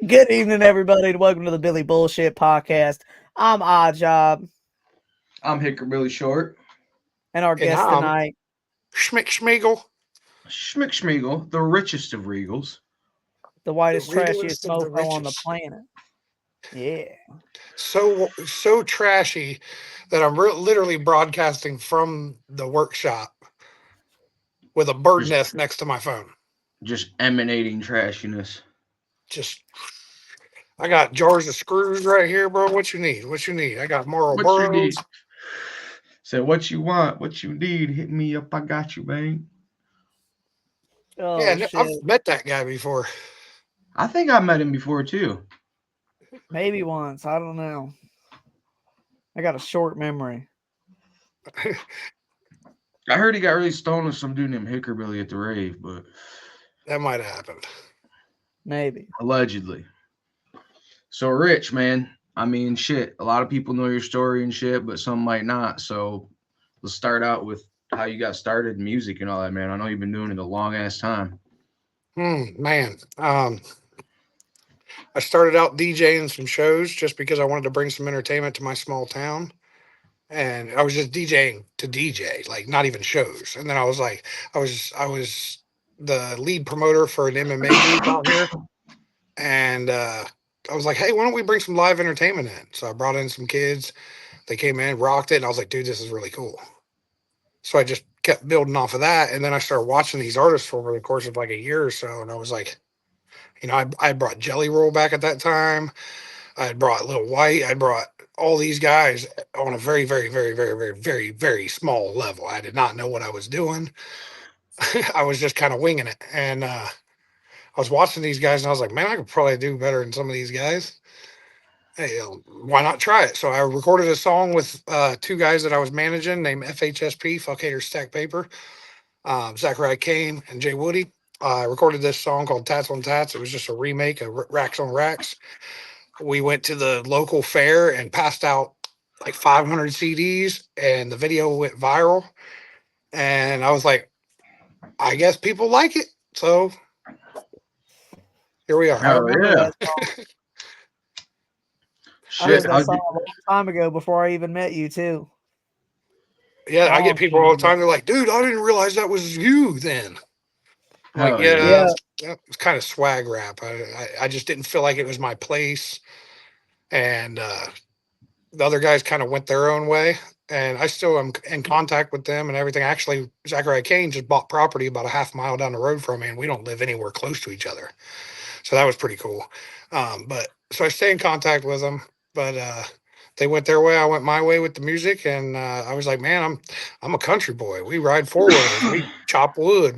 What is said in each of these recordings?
Good evening, everybody, and welcome to the Billy Bullshit Podcast. I'm Oddjob, I'm Hickory Short. and our And guest I'm tonight, Schmick Schmiegel, Schmick Schmiegel, the richest of Regals. the the whitest, trashiest realest of the mofo on the richest. planet. Yeah. So trashy that I'm literally broadcasting from the workshop with a bird Just nest next to my phone. just emanating trashiness. Just, I got jars of screws right here, bro. What you need? What you need? I got What you need? Marlboros. Say what you want, what you need. Hit me up, I got you, man. Yeah, Oh, I've shit. met that guy before. I think I met him before too. Maybe once. I don't know. I got a short memory. I heard he got really stoned with some dude named Hickorbilly at the rave, but That might have happened. Maybe. allegedly. So Rich, man. I mean, shit. A lot of people know your story and shit, but some might not. So let's start out with how you got started in music and all that, man. I know you've been doing it a long ass time. Man. I started out DJing some shows just because I wanted to bring some entertainment to my small town. And I was just DJing to DJ, like not even shows. And then I was like, I was the lead promoter for an MMA group out here, and I was like, hey, why don't we bring some live entertainment in? So I brought in some kids. They came in, rocked it, and I was like, dude, this is really cool. So I just kept building off of that, and then I started watching these artists for over the course of like a year or so, and I was like, I brought Jelly Roll back at that time. I had brought Lil White. I brought all these guys on a very, very, very, very, very, very, very small level. I did not know what I was doing. I was just kind of winging it. And I was watching these guys and I was like, man, I could probably do better than some of these guys. Hey, why not try it? So I recorded a song with two guys that I was managing named FHSP, Fuck Haters Stack Paper, Zachariah Kane and Jay Woody. I recorded this song called Tats on Tats. It was just a remake of Racks on Racks. We went to the local fair and passed out like 500 CDs, and the video went viral. And I was like, I guess people like it. So here we I are. Hell remember yeah. that song. I heard Shit. that song a long time ago before I even met you, too. Yeah, I get Long people time all the ago. time. They're like, dude, I didn't realize that was you then. I'm like, Hell yeah. yeah, Yeah. it's kind of swag rap. I just didn't feel like it was my place. And the other guys kind of went their own way. And I still am in contact with them and everything. Actually, Zachariah Kane just bought property about a half mile down the road from me, and we don't live anywhere close to each other. So that was pretty cool. But so I stay in contact with them. But they went their way, I went my way with the music, and I was like, man, I'm a country boy. We ride four wheelers, we chop wood,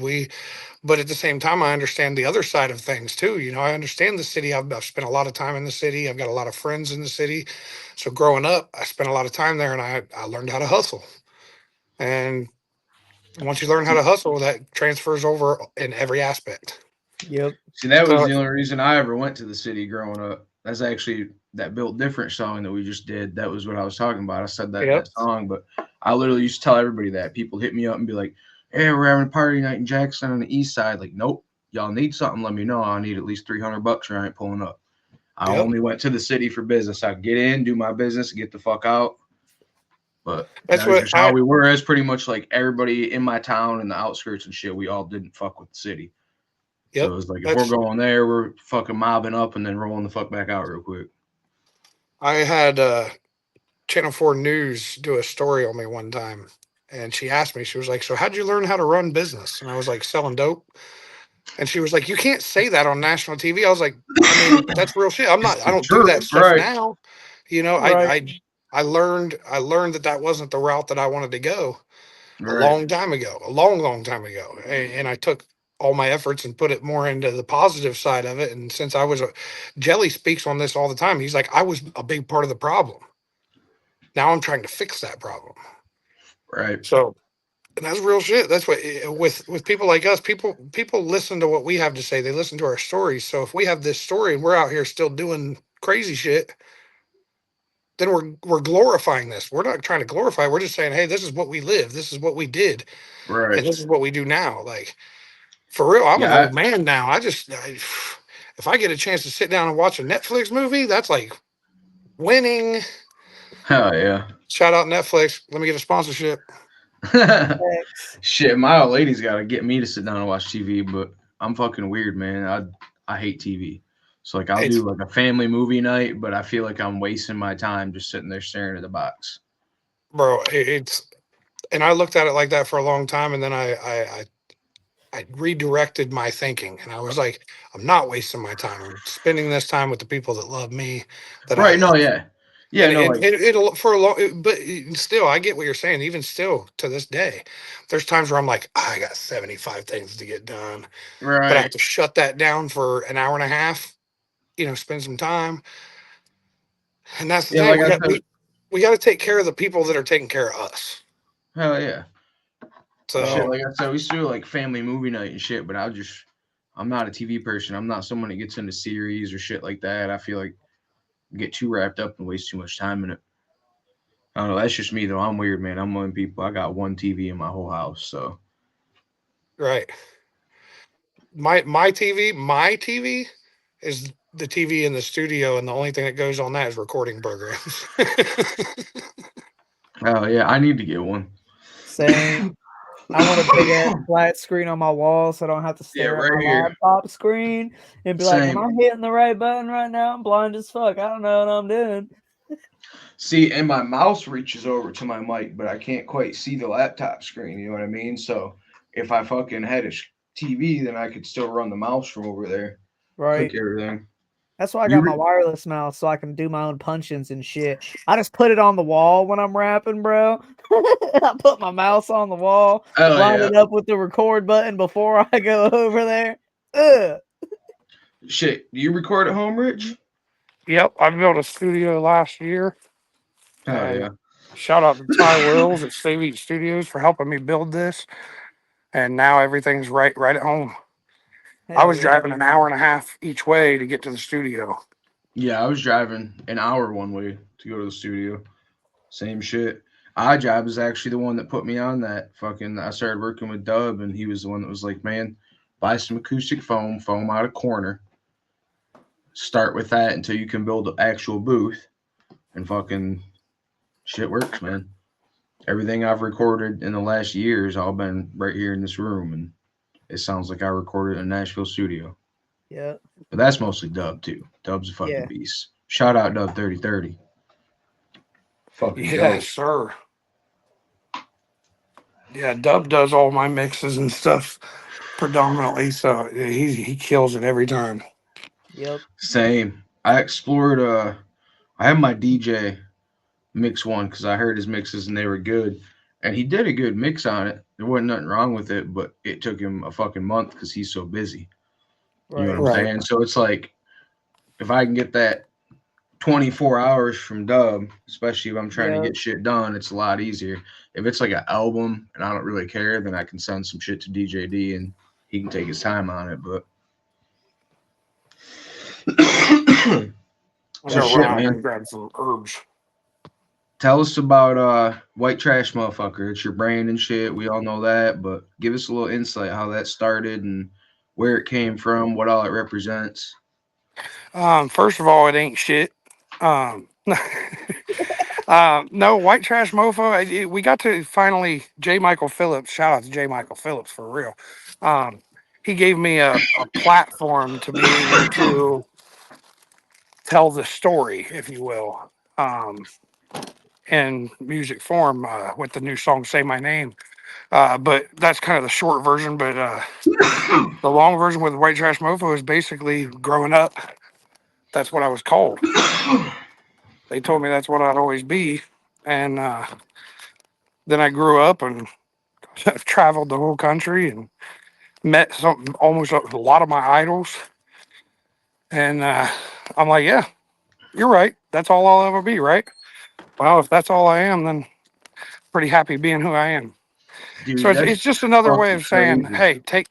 but at the same time, I understand the other side of things too. I understand the city. I've spent a lot of time in the city. I've got a lot of friends in the city. So growing up, I spent a lot of time there, and I learned how to hustle. And once you learn how to hustle, that transfers over in every aspect. Yep. See, that was So, the only reason I ever went to the city growing up. That's actually that Built Different song that we just did. That was what I was talking about. I said that yep, song, but I literally used to tell everybody that. People hit me up and be like, hey, we're having a party night in Jackson on the east side. Like, nope. Y'all need something, let me know. I need at least $300 or I ain't pulling up. I yep. only went to the city for business. I get in, do my business, get the fuck out. But That's that was what just how we were. It's pretty much like everybody in my town and the outskirts and shit. We all didn't fuck with the city. So Yep. it was like if we're That's going there, we're fucking mobbing up and then rolling the fuck back out real quick. I had Channel 4 News do a story on me one time. And she asked me, she was like, so how'd you learn how to run business? And I was like, selling dope. And she was like, you can't say that on national TV. I was like, I mean, that's real shit. I don't do that True, stuff right? now. You know, Right. I learned that wasn't the route that I wanted to go a Right. long time ago, a long, long time ago. And I took all my efforts and put it more into the positive side of it. And since Jelly speaks on this all the time, he's like, I was a big part of the problem. Now I'm trying to fix that problem. Right. So, and that's real shit. That's what with people like us, people listen to what we have to say. They listen to our stories. So if we have this story and we're out here still doing crazy shit, then we're glorifying this. We're not trying to glorify. We're just saying, hey, this is what we live. This is what we did, and Right. this is what we do now. Like for real, I'm an Yeah. old man now. if I get a chance to sit down and watch a Netflix movie, that's like winning. Hell yeah. Shout out Netflix. Let me get a sponsorship. X. Shit, my old lady's got to get me to sit down and watch TV, but I'm fucking weird, man. I hate TV. So like I'll It's, do like a family movie night, but I feel like I'm wasting my time just sitting there staring at the box. bro, it's, and I looked at it like that for a long time, and then I redirected my thinking, and I was like, I'm not wasting my time. I'm spending this time with the people that love me, that I Right? No, love. yeah, yeah, And no, like it'll for a long, but still, I get what you're saying. Even still to this day, there's times where I'm like, I got 75 things to get done, but I have right. to shut that down for an hour and a half. Spend some time, and that's the Yeah, thing. like We I got said, we got to take care of the people that are taking care of us. hell yeah. Shit, So like I said, we used to do like family movie night and shit, but I'm not a TV person. I'm not someone that gets into series or shit like that. I feel like I get too wrapped up and waste too much time in it. I don't know. That's just me though. I'm weird, man. I'm one of the people. I got one TV in my whole house, so right, my TV is the TV in the studio, and the only thing that goes on that is recording programs. oh yeah, I need to get one. Same. I want a big ass flat screen on my wall so I don't have to Yeah, stare at right my here. laptop screen and be like, am Same. I hitting the right button right now? I'm blind as fuck. I don't know what I'm doing. See, and my mouse reaches over to my mic, but I can't quite see the laptop screen. You know what I mean? So if I fucking had a TV, then I could still run the mouse from over there, Right. click everything. That's why I You got my wireless mouse so I can do my own punch-ins and shit. I just put it on the wall when I'm rapping, bro. I put my mouse on the wall, Oh line yeah, it up with the record button before I go over there. Ugh. shit. Do you record at home, Rich? Yep, I built a studio last year, Oh and yeah. shout out to Ty Wills at Save Eat Studios for helping me build this. And now everything's right at home. I Hell was yeah. driving an hour and a half each way to get to the studio. Yeah, I was driving an hour one way to go to the studio. Same shit. iJob is actually the one that put me on that. Fucking, I started working with Dub, and he was the one that was like, "Man, buy some acoustic foam out of corner. Start with that until you can build an actual booth, and fucking shit works, man. Everything I've recorded in the last year has all been right here in this room, and it sounds like I recorded in a Nashville studio. Yeah. But that's mostly Dub too. Dub's a fucking Yeah. beast. Shout out Dub 3030. Fucking Yes, dope. sir. Yeah, Dub does all my mixes and stuff predominantly, so he kills it every time. Yep. Same. I explored. I have my DJ mix one because I heard his mixes and they were good, and he did a good mix on it. There wasn't nothing wrong with it, but it took him a fucking month because he's so busy. You know what Right. I'm Right. saying? So it's like if I can get that 24 hours from Dub, especially if I'm trying to Yep. get shit done, it's a lot easier. If it's like an album and I don't really care, then I can send some shit to DJD and he can take his time on it. But I'm so gonna shit, run out here man. and grab some herbs. Tell us about White Trash Motherfucker. It's your brand and shit. We all know that, but give us a little insight how that started and where it came from, what all it represents. First of all, it ain't shit. Um, no, White Trash Mofo. We got to finally J. Michael Phillips. Shout out to J. Michael Phillips for real. He gave me a platform to be able to tell the story, if you will, in music form with the new song "Say My Name." But that's kind of the short version. But the long version with White Trash Mofo is basically growing up. That's what I was called. They told me that's what I'd always be, and then I grew up and traveled the whole country and met almost a lot of my idols. And I'm like, yeah, you're right. That's all I'll ever be, right? Well, if that's all I am, then pretty happy being who I am. So Dude, it's, that's it's just another way fucking of saying, crazy. hey, take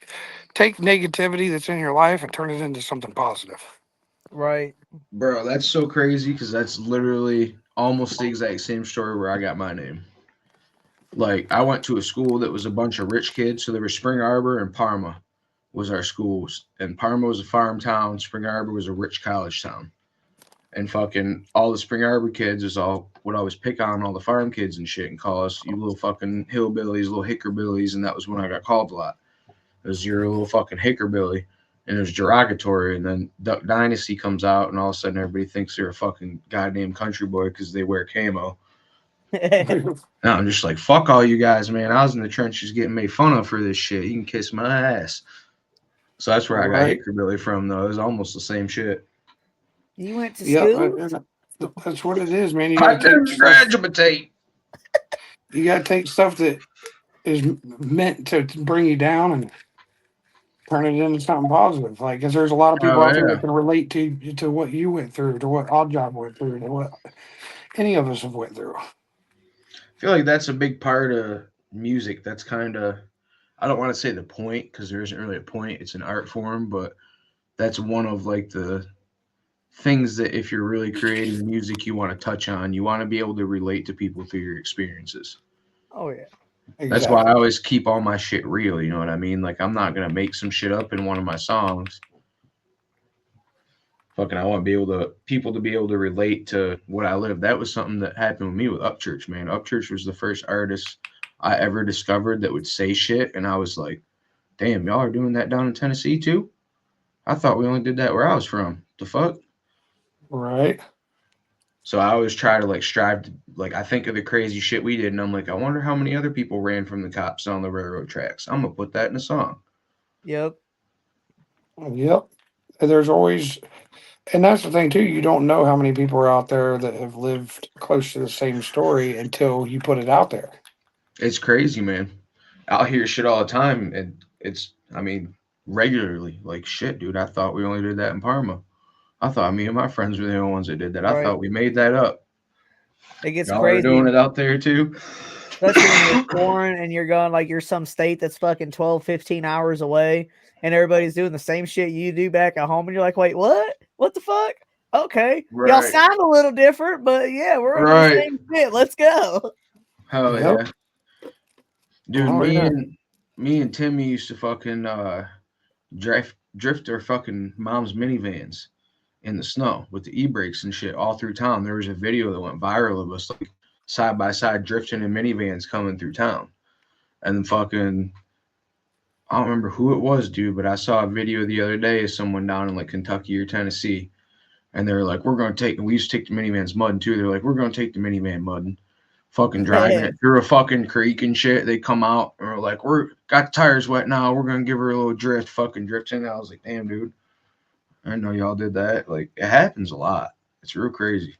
negativity that's in your life and turn it into something positive. Right. Bro, that's so crazy because that's literally almost the exact same story where I got my name. Like, I went to a school that was a bunch of rich kids, so there was Spring Arbor and Parma. was our schools, and Parma was a farm town. Spring Arbor was a rich college town, and fucking all the Spring Arbor kids is all would always pick on all the farm kids and shit and call us you little fucking hillbillies, little hickerbillies, and that was when I got called a lot. It was you're a little fucking hickerbilly, and it was derogatory. And then Duck Dynasty comes out, and all of a sudden everybody thinks they're a fucking goddamn country boy because they wear camo. And I'm just like, fuck all you guys, man. I was in the trenches getting made fun of for this shit. You can kiss my ass. So that's where I got Right. hickerbilly from, though. It was almost the same shit. You went to Yeah, school? that's what it is, man. You I gotta take didn't stuff, graduate. you gotta take stuff that is meant to bring you down and turn it into something positive. Like, because there's a lot of people Oh out there yeah. that can relate to what you went through, to what Odd Job went through, to what any of us have went through. I feel like that's a big part of music. That's kind of, I don't want to say the point because there isn't really a point. It's an art form, but that's one of like the things that if you're really creating music, you want to touch on. You want to be able to relate to people through your experiences. Oh yeah. That's why I Exactly. always keep all my shit real. You know what I mean? Like I'm not gonna make some shit up in one of my songs. Fucking, I want to be able to people to be able to relate to what I live. That was something that happened with me with Upchurch, man. Upchurch was the first artist I ever discovered that would say shit, and I was like, "Damn, y'all are doing that down in Tennessee too? I thought we only did that where I was from. The fuck?" Right. So I always try to like strive to like I think of the crazy shit we did, and I'm like, I wonder how many other people ran from the cops on the railroad tracks. I'm gonna put that in a song. Yep. Yep. And there's always, and that's the thing too. You don't know how many people are out there that have lived close to the same story until you put it out there. It's crazy, man. I'll hear shit all the time, and it's I mean regularly like shit, dude. I thought we only did that in Parma. I thought me and my friends were the only ones that did that. I Right. thought we made that up. It gets Y'all are doing crazy, it out there too. especially when you're foreign and you're going like you're some state that's fucking 12, 15 hours away, and everybody's doing the same shit you do back at home, and you're like, wait, what? What the fuck? Okay. Y'all Right, sound a little different, but yeah, we're into the right. same shit. Let's go. Hell Yep. yeah, dude. Oh Me yeah. and me and Timmy used to fucking drift our fucking mom's minivans in the snow with the e-brakes and shit all through town. There was a video that went viral of us like side by side drifting in minivans coming through town. And then fucking I don't remember who it was, dude, but I saw a video the other day of someone down in like Kentucky or Tennessee, and they were like, "We're gonna take." And we used to take the minivan's mudding too. They're like, "We're gonna take the minivan mudding." Fucking driving it through a fucking creek and shit. They come out and we're like, "We're got the tires wet now. We're gonna give her a little drift." Fucking drifting. I was like, "Damn, dude, I didn't know y'all did that." Like, it happens a lot. It's real crazy.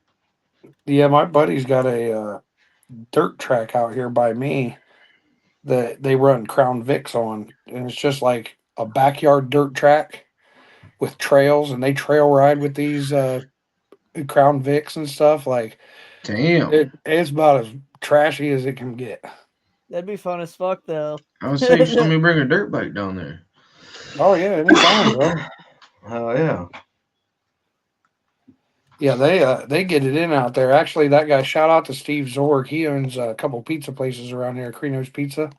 Yeah, my buddy's got a dirt track out here by me that they run Crown Vics on, and it's just like a backyard dirt track with trails, and they trail ride with these Crown Vics and stuff. Like Damn. it's about as trashy as it can get. That'd be fun as fuck, though. I would say you should let me bring a dirt bike down there. Oh yeah, anytime, bro. Hell yeah. Yeah, they get it in out there. Actually, that guy, shout out to Steve Zorg. He owns a couple pizza places around here, Crino's Pizza,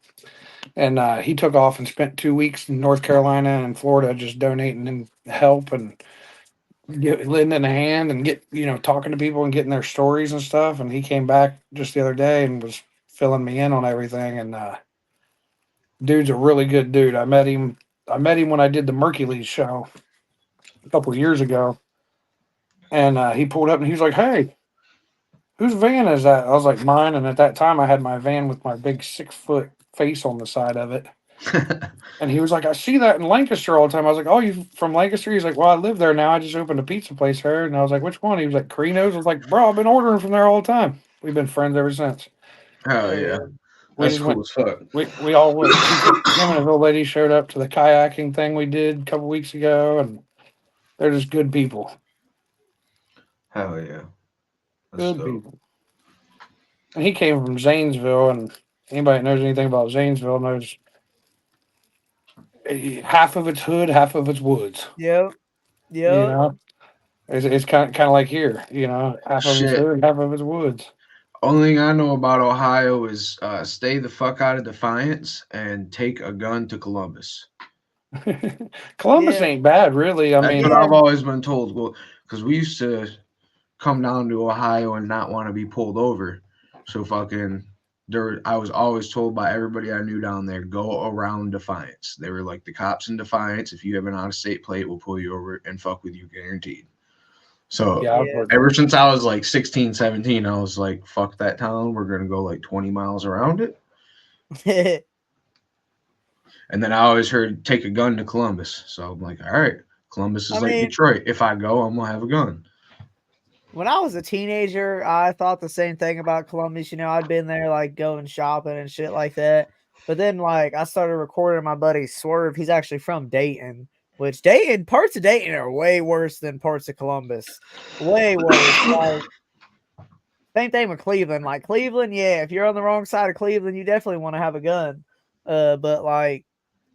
and he took off and spent 2 weeks in North Carolina and Florida just donating and help and lending a hand and talking to people and getting their stories and stuff. And he came back just the other day and was filling me in on everything. And dude's a really good dude. I met him. I met him when I did the Mercules show a couple of years ago, and he pulled up and he was like, "Hey, whose van is that?" I was like, "Mine." And at that time, I had my van with my big 6 foot face on the side of it. And he was like, "I see that in Lancaster all the time." I was like, "Oh, you from Lancaster?" He's like, "Well, I live there now. I just opened a pizza place here." And I was like, "Which one?" He was like, "Crino's." I was like, "Bro, I've been ordering from there all the time. We've been friends ever since." Hell Hell yeah. yeah. We That's just cool went. as fuck. We all went. Him and his old lady showed up to the kayaking thing we did a couple weeks ago, and they're just good people. Hell yeah. That's Good dope. people. And he came from Zanesville, and anybody that knows anything about Zanesville knows half of it's hood, half of it's woods. Yep. You Yep. know, it's kind of like here. Half of it's Shit. hood, half of it's woods. Only thing I know about Ohio is stay the fuck out of Defiance and take a gun to Columbus. Columbus Yeah. ain't bad, really. I That's what mean, Yeah. I've always been told. Well, because we used to come down to Ohio and not want to be pulled over. So fucking there I was always told by everybody I knew down there, go around Defiance. They were like the cops in Defiance, if you have an out of state plate, we'll pull you over and fuck with you guaranteed. So yeah, I've Yeah. heard ever that. since I was like 16, 17, I was like, fuck that town. We're gonna go like 20 miles around it. And then I always heard take a gun to Columbus. So I'm like, all right, Columbus I is like mean, Detroit. If I go, I'm gonna have a gun. when I was a teenager, I thought the same thing about Columbus. You know, I'd been there like going shopping and shit like that. But then, like, I started recording my buddy Swerve. He's actually from Dayton, which Dayton, parts of Dayton are way worse than parts of Columbus. Way worse. Like, same thing with Cleveland. Like, Cleveland, yeah, if you're on the wrong side of Cleveland, you definitely want to have a gun. But, like,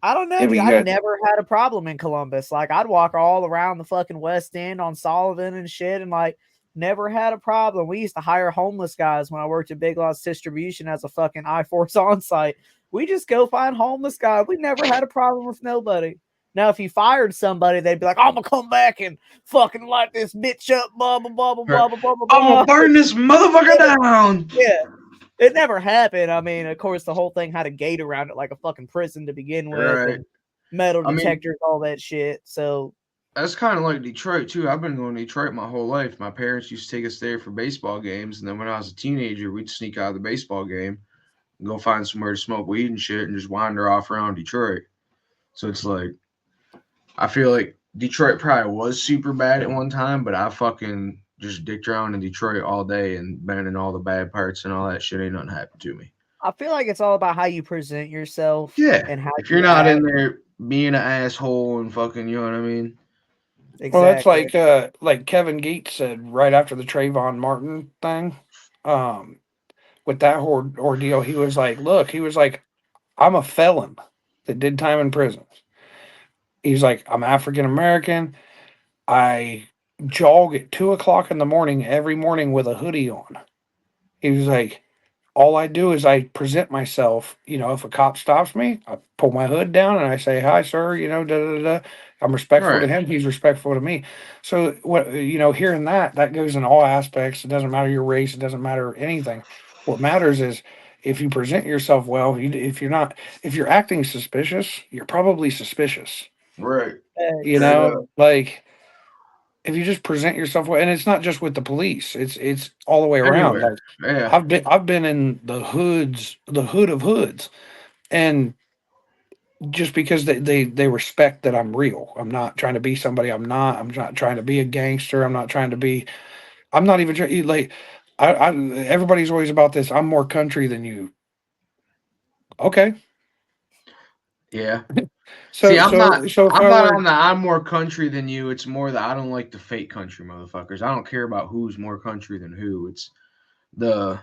I don't know, Yeah, but dude. you I got never had a problem in Columbus. Like, I'd walk all around the fucking West End on Sullivan and shit, and like, never had a problem. We used to hire homeless guys when I worked at Big Lots Distribution as a fucking I-Force on site. We just go find homeless guys. We never had a problem with nobody. Now, if you fired somebody, they'd be like, I'm gonna come back and fucking light this bitch up, blah, blah, blah, blah, Right. blah, blah, blah, I'm blah. gonna burn this motherfucker down. Yeah. It never happened. I mean, of course, the whole thing had a gate around it like a fucking prison to begin with, Right. and metal I mean, detectors, all that shit. So, that's kind of like Detroit too. I've been going to Detroit my whole life. My parents used to take us there for baseball games, and then when I was a teenager, we'd sneak out of the baseball game and go find somewhere to smoke weed and shit, and just wander off around Detroit. So it's like I feel like Detroit probably was super bad at one time, but I fucking just dicked around in Detroit all day and been in all the bad parts and all that shit. Ain't nothing happened to me. I feel like it's all about how you present yourself Yeah, and how if you're you not in act. there being an asshole and fucking, you know what I mean? well, that's Exactly. like Kevin Gates said right after the Trayvon Martin thing. Um, with that ordeal, he was like, "Look, he was like, I'm a felon that did time in prison. He's like, I'm African American. I jog at 2 o'clock in the morning every morning with a hoodie on." He was like, all I do is I present myself. You know, if a cop stops me, I pull my hood down and I say, "Hi, sir." You know, da da da. I'm respectful to Right, him. He's respectful to me. So what hearing that goes in all aspects. It doesn't matter your race. It doesn't matter anything. What matters is if you present yourself well. If you're not, if you're acting suspicious, you're probably suspicious. right, You Thanks. straight up. know, like if you just present yourself well, and it's not just with the police, it's all the way around. Anywhere, Like yeah. I've been in the hood of hoods, and just because they respect that I'm real. I'm not trying to be somebody I'm not. I'm not trying to be a gangster. I'm not trying to be. I'm not even trying like. I everybody's always about this. I'm more country than you. Okay, Yeah. See, so if I'm I not were on the I'm more country than you. It's more that I don't like the fake country motherfuckers. I don't care about who's more country than who. It's the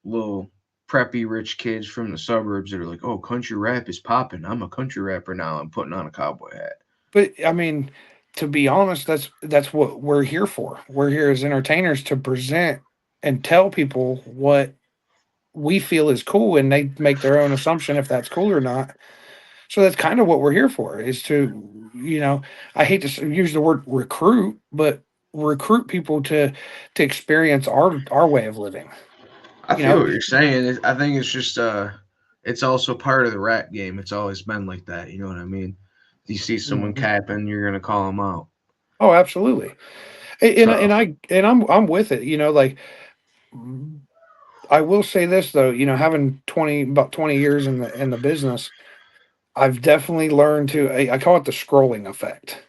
little preppy rich kids from the suburbs that are like, "Oh, country rap is popping. I'm a country rapper now. I'm putting on a cowboy hat." But I mean, to be honest, that's what we're here for. We're here as entertainers to present and tell people what we feel is cool, and they make their own assumption if that's cool or not. So that's kind of what we're here for, is to, I hate to use the word recruit, but recruit people to experience our way of living. I You feel know, what you're saying. I think it's just it's also part of the rap game. It's always been like that. You know what I mean? If you see someone Mhm. capping, you're gonna call them out. Oh, absolutely. And So I'm with it. Like I will say this though, having about 20 years in the business, I've definitely learned to I call it the scrolling effect,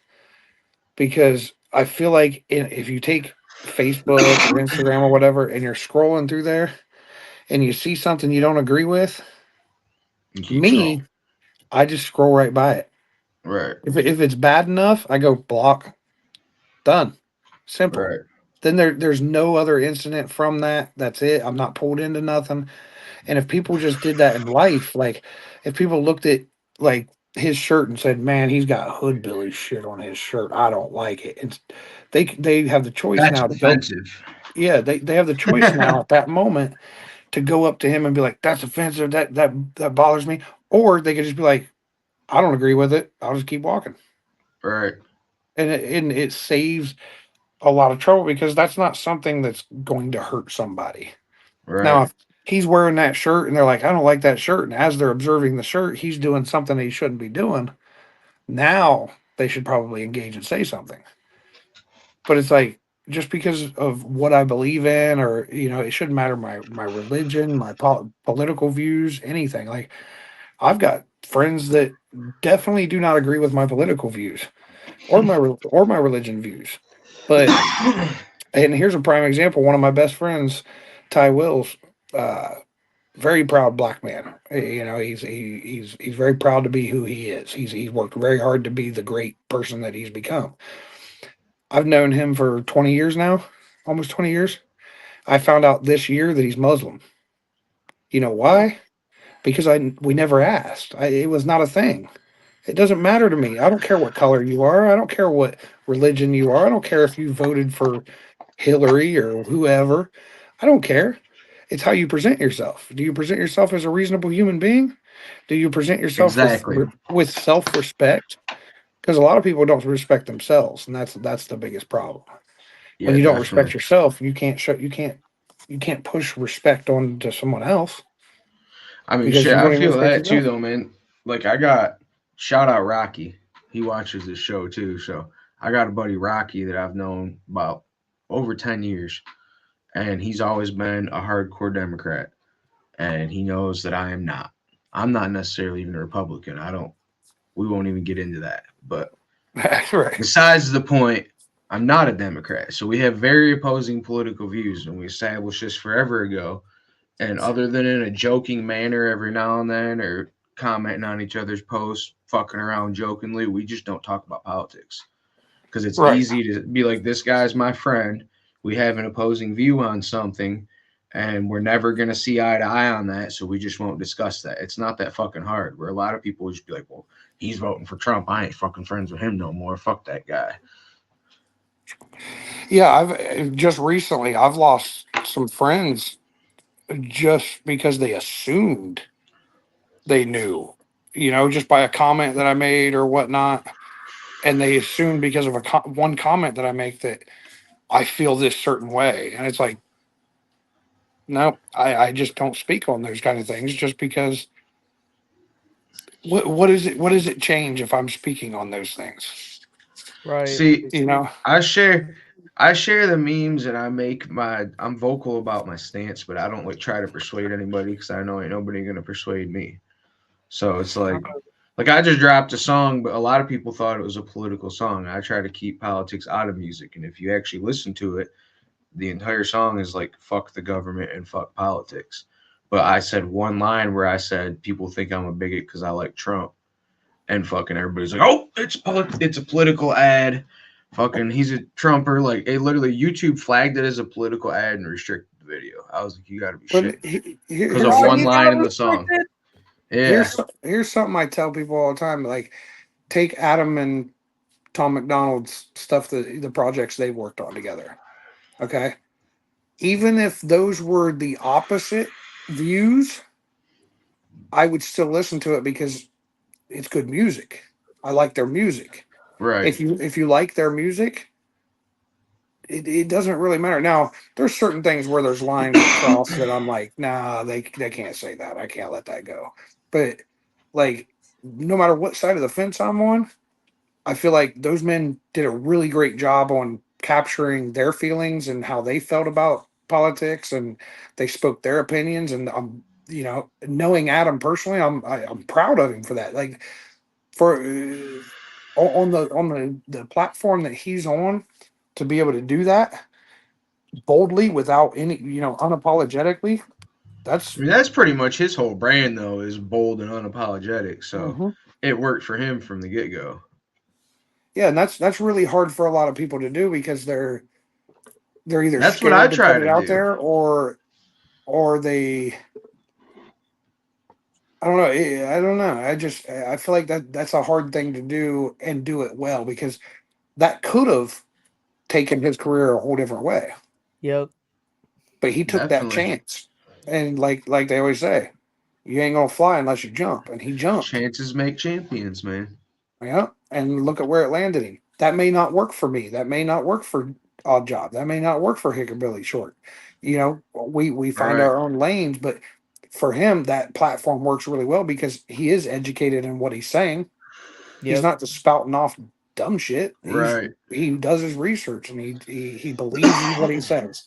because I feel like if you take Facebook or Instagram or whatever and you're scrolling through there and you see something you don't agree with, you keep scrolling. me, I just scroll right by it. Right, If it's bad enough, I go block, done, simple. right. Then there's no other incident from that. That's it. I'm not pulled into nothing. And if people just did that in life, like if people looked at like his shirt and said, "Man, he's got hoodbilly shit on his shirt. I don't like it." And they have the choice That's now to go. offensive. Yeah, they have the choice now at that moment to go up to him and be like, "That's offensive. That bothers me." Or they could just be like, I don't agree with it. I'll just keep walking. Right. And it saves a lot of trouble because that's not something that's going to hurt somebody. Now, Right. if he's wearing that shirt and they're like, I don't like that shirt, and as they're observing the shirt, he's doing something he shouldn't be doing, now they should probably engage and say something. But it's like, just because of what I believe in, or it shouldn't matter my religion, my political views, anything. Like, I've got friends that definitely do not agree with my political views or my religion views. But and here's a prime example. One of my best friends, Ty Wills, uh, very proud black man. He's very proud to be who he is. He's worked very hard to be the great person that he's become. I've known him for 20 years now, almost 20 years. I found out this year that he's Muslim. You know why? Because we never asked. It was not a thing. It doesn't matter to me. I don't care what color you are. I don't care what religion you are. I don't care if you voted for Hillary or whoever. I don't care. It's how you present yourself. Do you present yourself as a reasonable human being? Do you present yourself Exactly. with self-respect? Because a lot of people don't respect themselves, and that's the biggest problem. When Yeah, you don't respect definitely. yourself, you can't push respect on to someone else I mean, because shit, you I don't even feel respect that too, yourself. though, man. Like, I got shout out Rocky. He watches this show too. So I got a buddy Rocky that I've known about over 10 years, and he's always been a hardcore Democrat. And he knows that I am not. I'm not necessarily even a Republican. We won't even get into that. But Right. besides the point, I'm not a Democrat. So we have very opposing political views, and we established this forever ago. And other than in a joking manner every now and then, or commenting on each other's posts, fucking around jokingly, we just don't talk about politics because it's Right. easy to be like, this guy's my friend. We have an opposing view on something, and we're never going to see eye to eye on that. So we just won't discuss that. It's not that fucking hard. Where a lot of people would just be like, well, he's voting for Trump. I ain't fucking friends with him no more. Fuck that guy. Yeah, I've just recently I've lost some friends just because they assumed they knew, just by a comment that I made or whatnot, and they assumed because of one comment that I make that I feel this certain way, and it's like, no, I just don't speak on those kind of things just because. What is it? What does it change if I'm speaking on those things? Right. See, You know, I share I share the memes and I'm vocal about my stance, but I don't like try to persuade anybody because I know ain't nobody gonna persuade me. So it's like I just dropped a song, but a lot of people thought it was a political song. I try to keep politics out of music, and if you actually listen to it, the entire song is like fuck the government and fuck politics. But I said one line where I said people think I'm a bigot because I like Trump, and fucking everybody's like, oh, it's a political ad. Fucking, he's a Trumper. Like, it literally YouTube flagged it as a political ad and restricted the video. I was like, you got to be but shitting me because of here's Oh, one you something. got line in the song. restricted? Yeah, Here's something I tell people all the time. Like, take Adam and Tom McDonald's stuff, the projects they worked on together. Okay, even if those were the opposite views, I would still listen to it because it's good music. I like their music. right. If you like their music, it doesn't really matter. Now, there's certain things where there's lines that cross that I'm like, nah, they can't say that. I can't let that go. But like, no matter what side of the fence I'm on, I feel like those men did a really great job on capturing their feelings and how they felt about politics, and they spoke their opinions. And I'm, knowing Adam personally, I'm proud of him for that. Like, for on the platform that he's on, to be able to do that boldly without any, unapologetically. I That's mean, that's pretty much his whole brand, though, is bold and unapologetic. So Mhm. it worked for him from the get go. Yeah, and that's really hard for a lot of people to do because they're either That's what I scared to try put it to out do. there, or they, I don't know. I don't know. I feel like that's a hard thing to do and do it well, because that could have taken his career a whole different way. Yep. But he took that Definitely. chance, and like they always say, You ain't gonna fly unless you jump, and he jumped. Chances make champions, man. Yeah, and look at where it landed him. That may not work for me. That may not work for Odd Job. That may not work for Hickabilly Short. You know, we find Right. our own lanes, but for him, that platform works really well because he is educated in what he's saying. He's Yep. not just spouting off dumb shit. Right. He does his research and he believes in what he says.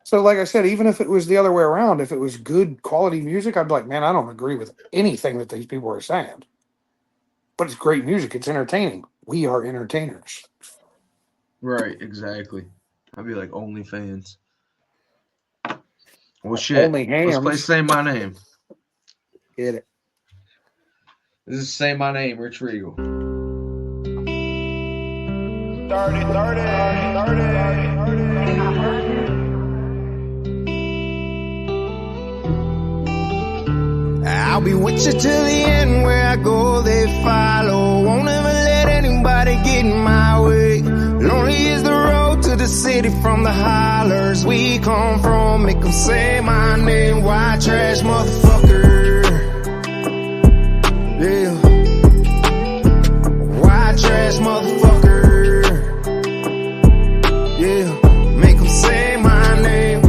So, like I said, even if it was the other way around, if it was good quality music, I'd be like, man, I don't agree with anything that these people are saying. But it's great music. It's entertaining. We are entertainers. Right, exactly. I'd be like OnlyFans. Well, shit. Only Let's play hams. Say My Name. Get it. This is Say My Name, Rich Regal. 30, 30, 30. I'll be with you till the end, where I go they follow. Won't ever let anybody get in my way. Lonely is the road to the city from the hollers we come from. Make them say my name, white trash motherfucker. Yeah. White trash motherfucker. Yeah. Make them say my name.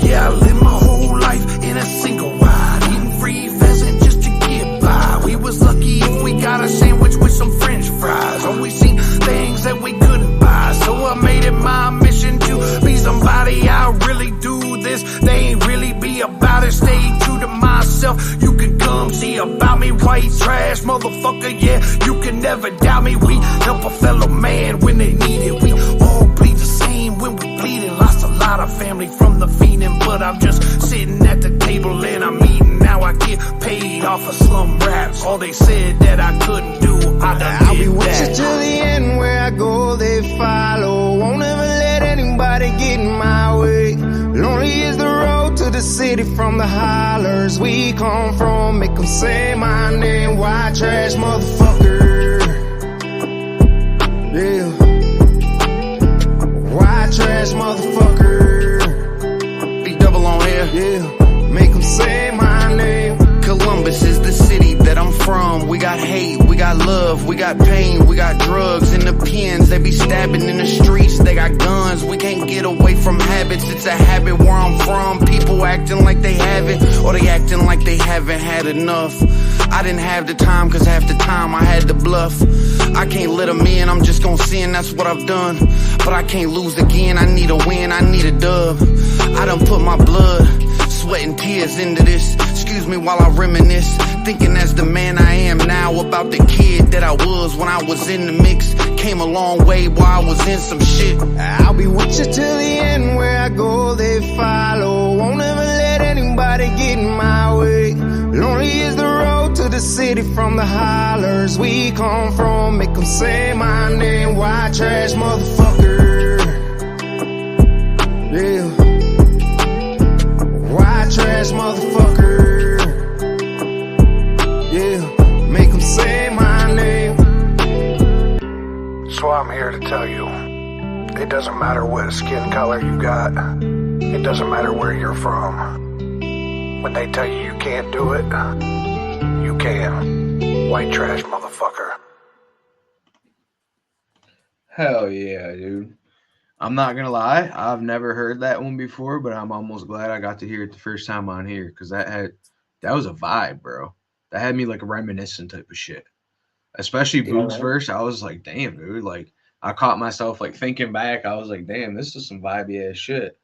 Yeah, I live my whole life in a single wide, eating free pheasant just to get by. We was lucky if we got a sandwich with some french fries. Always seen things that we couldn't buy, so I made it my mission to be somebody. I really do this, they ain't really be about it. Stay true to myself, you can come see about me. White trash motherfucker, yeah, you can never doubt me. We help a fellow man when they need it. We all bleed the same when we bleeding. Lost a lot of family from the fiending, but I'm just sitting at the table and I'm eating. Now I get paid off of slum raps. All they said that I couldn't do, I done I'll be with you till the end, where I go they follow. Won't ever let anybody get in my way. Lonely is the road to the city from the hollers we come from. Make them say my name, white trash motherfucker. Yeah. White trash motherfucker. Be double on here. Yeah. Make them say my name. Columbus is the city that I'm from. We got hate, we got love, we got pain, we got drugs in the pens. They be stabbing in the streets, they got guns. We can't get away from habits. It's a habit where I'm from. People acting like they have it, or they acting like they haven't had enough. I didn't have the time, cause half the time I had to bluff. I can't let them in, I'm just gon' sin, that's what I've done. But I can't lose again, I need a win, I need a dub. I done put my blood, sweat and tears into this. Excuse me while I reminisce, thinking as the man I am now about the kid that I was when I was in the mix. Came a long way while I was in some shit. I'll be with you till the end, where I go they follow. Won't ever let anybody get in my way. Lonely is the road to the city from the hollers we come from. Make them say my name, white trash motherfucker. Yeah. White trash motherfucker. Yeah. Make them say my name. So I'm here to tell you, it doesn't matter what skin color you got. It doesn't matter where you're from. When they tell you you can't do it, you can. White trash motherfucker. Hell yeah, dude. I'm not gonna lie, I've never heard that one before, but I'm almost glad I got to hear it the first time on here, because that was a vibe, bro. That had me like reminiscent type of shit. Especially Boog's verse, I was like, damn, dude. Like, I caught myself like thinking back. I was like, damn, this is some vibey ass shit.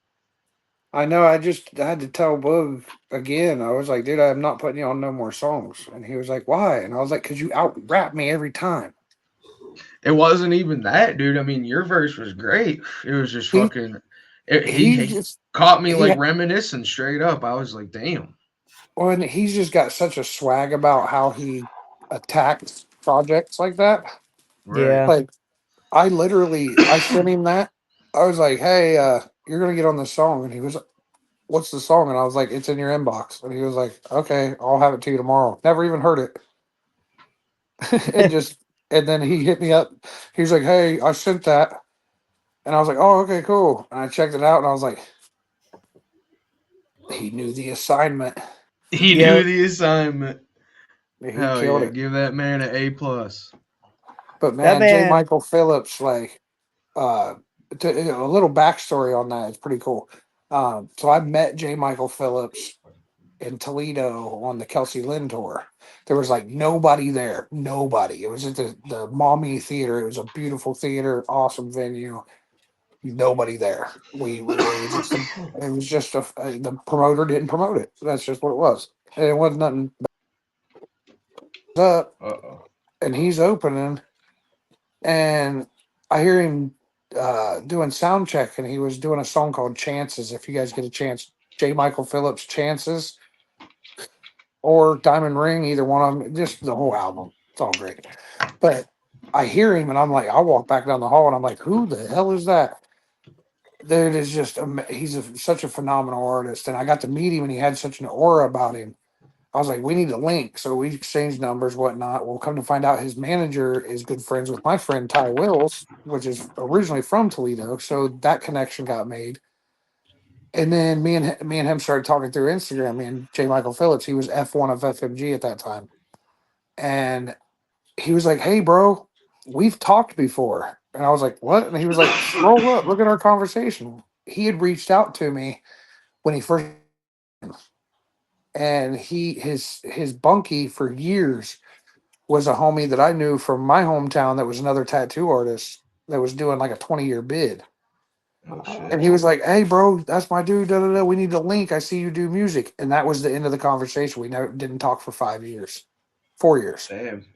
I know, I had to tell Boog again. I was like, dude, I'm not putting you on no more songs. And he was like, why? And I was like, because you out-rap me every time. It wasn't even that, dude. I mean, your verse was great. It was just fucking. He caught me like reminiscing straight up. I was like, damn. Well, and he's just got such a swag about how he attacks projects like that. Right. Yeah. Like, I sent him that. I was like, hey, you're going to get on this song. And he was like, what's the song? And I was like, it's in your inbox. And he was like, okay, I'll have it to you tomorrow. Never even heard it. And then he hit me up. He was like, hey, I sent that. And I was like, oh, okay, cool. And I checked it out and I was like, he knew the assignment. He Yep. knew the assignment. He Hell killed yeah, it. give that man an A+. But That man, J. man. Michael Phillips, like, a little backstory on that. It's pretty cool. So I met J. Michael Phillips in Toledo on the Kelsey Lynn tour. There was like nobody there, nobody. It was at the Mommy Theater. It was a beautiful theater, awesome venue. Nobody there. It was just the promoter didn't promote it. That's just what it was. And it wasn't nothing up. Uh-oh. And he's opening, and I hear him doing sound check, and he was doing a song called Chances. If you guys get a chance, J. Michael Phillips Chances or Diamond Ring, either one of them, just the whole album. It's all great. But I hear him, and I'm like, I walk back down the hall, and I'm like, who the hell is that? Dude is just such a phenomenal artist, and I got to meet him, and he had such an aura about him. I was like, we need a link. So we exchanged numbers, whatnot. Well, come to find out, his manager is good friends with my friend Ty Wills, which is originally from Toledo. So that connection got made. And then me and him started talking through Instagram. Me and J. Michael Phillips, he was F1 of FMG at that time. And he was like, hey, bro, we've talked before. And I was like, what? And he was like, scroll up, look at our conversation. He had reached out to me when he first, and his bunkie for years was a homie that I knew from my hometown that was another tattoo artist that was doing like a 20-year bid. Oh, shit. And he was like, hey, bro, that's my dude. Da, da, da. We need a link. I see you do music. And that was the end of the conversation. We never didn't talk for 5 years, 4 years. Damn.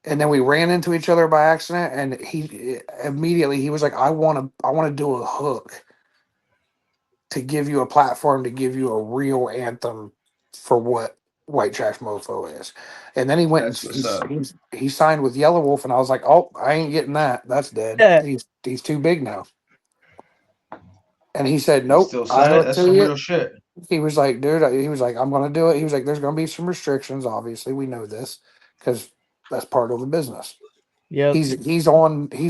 And then we ran into each other by accident. And he was like, I want to do a hook to give you a platform, to give you a real anthem for what White Trash Mofo is. And then he went That's what's up. he signed with Yellow Wolf, and I was like, oh, I ain't getting that. That's dead. Yeah. He's too big now. And he said, He nope. still I said it. looked That's to some you. real shit. He was like, dude, he was like, I'm gonna do it. He was like, there's gonna be some restrictions, obviously. We know this because that's part of the business. Yep. He's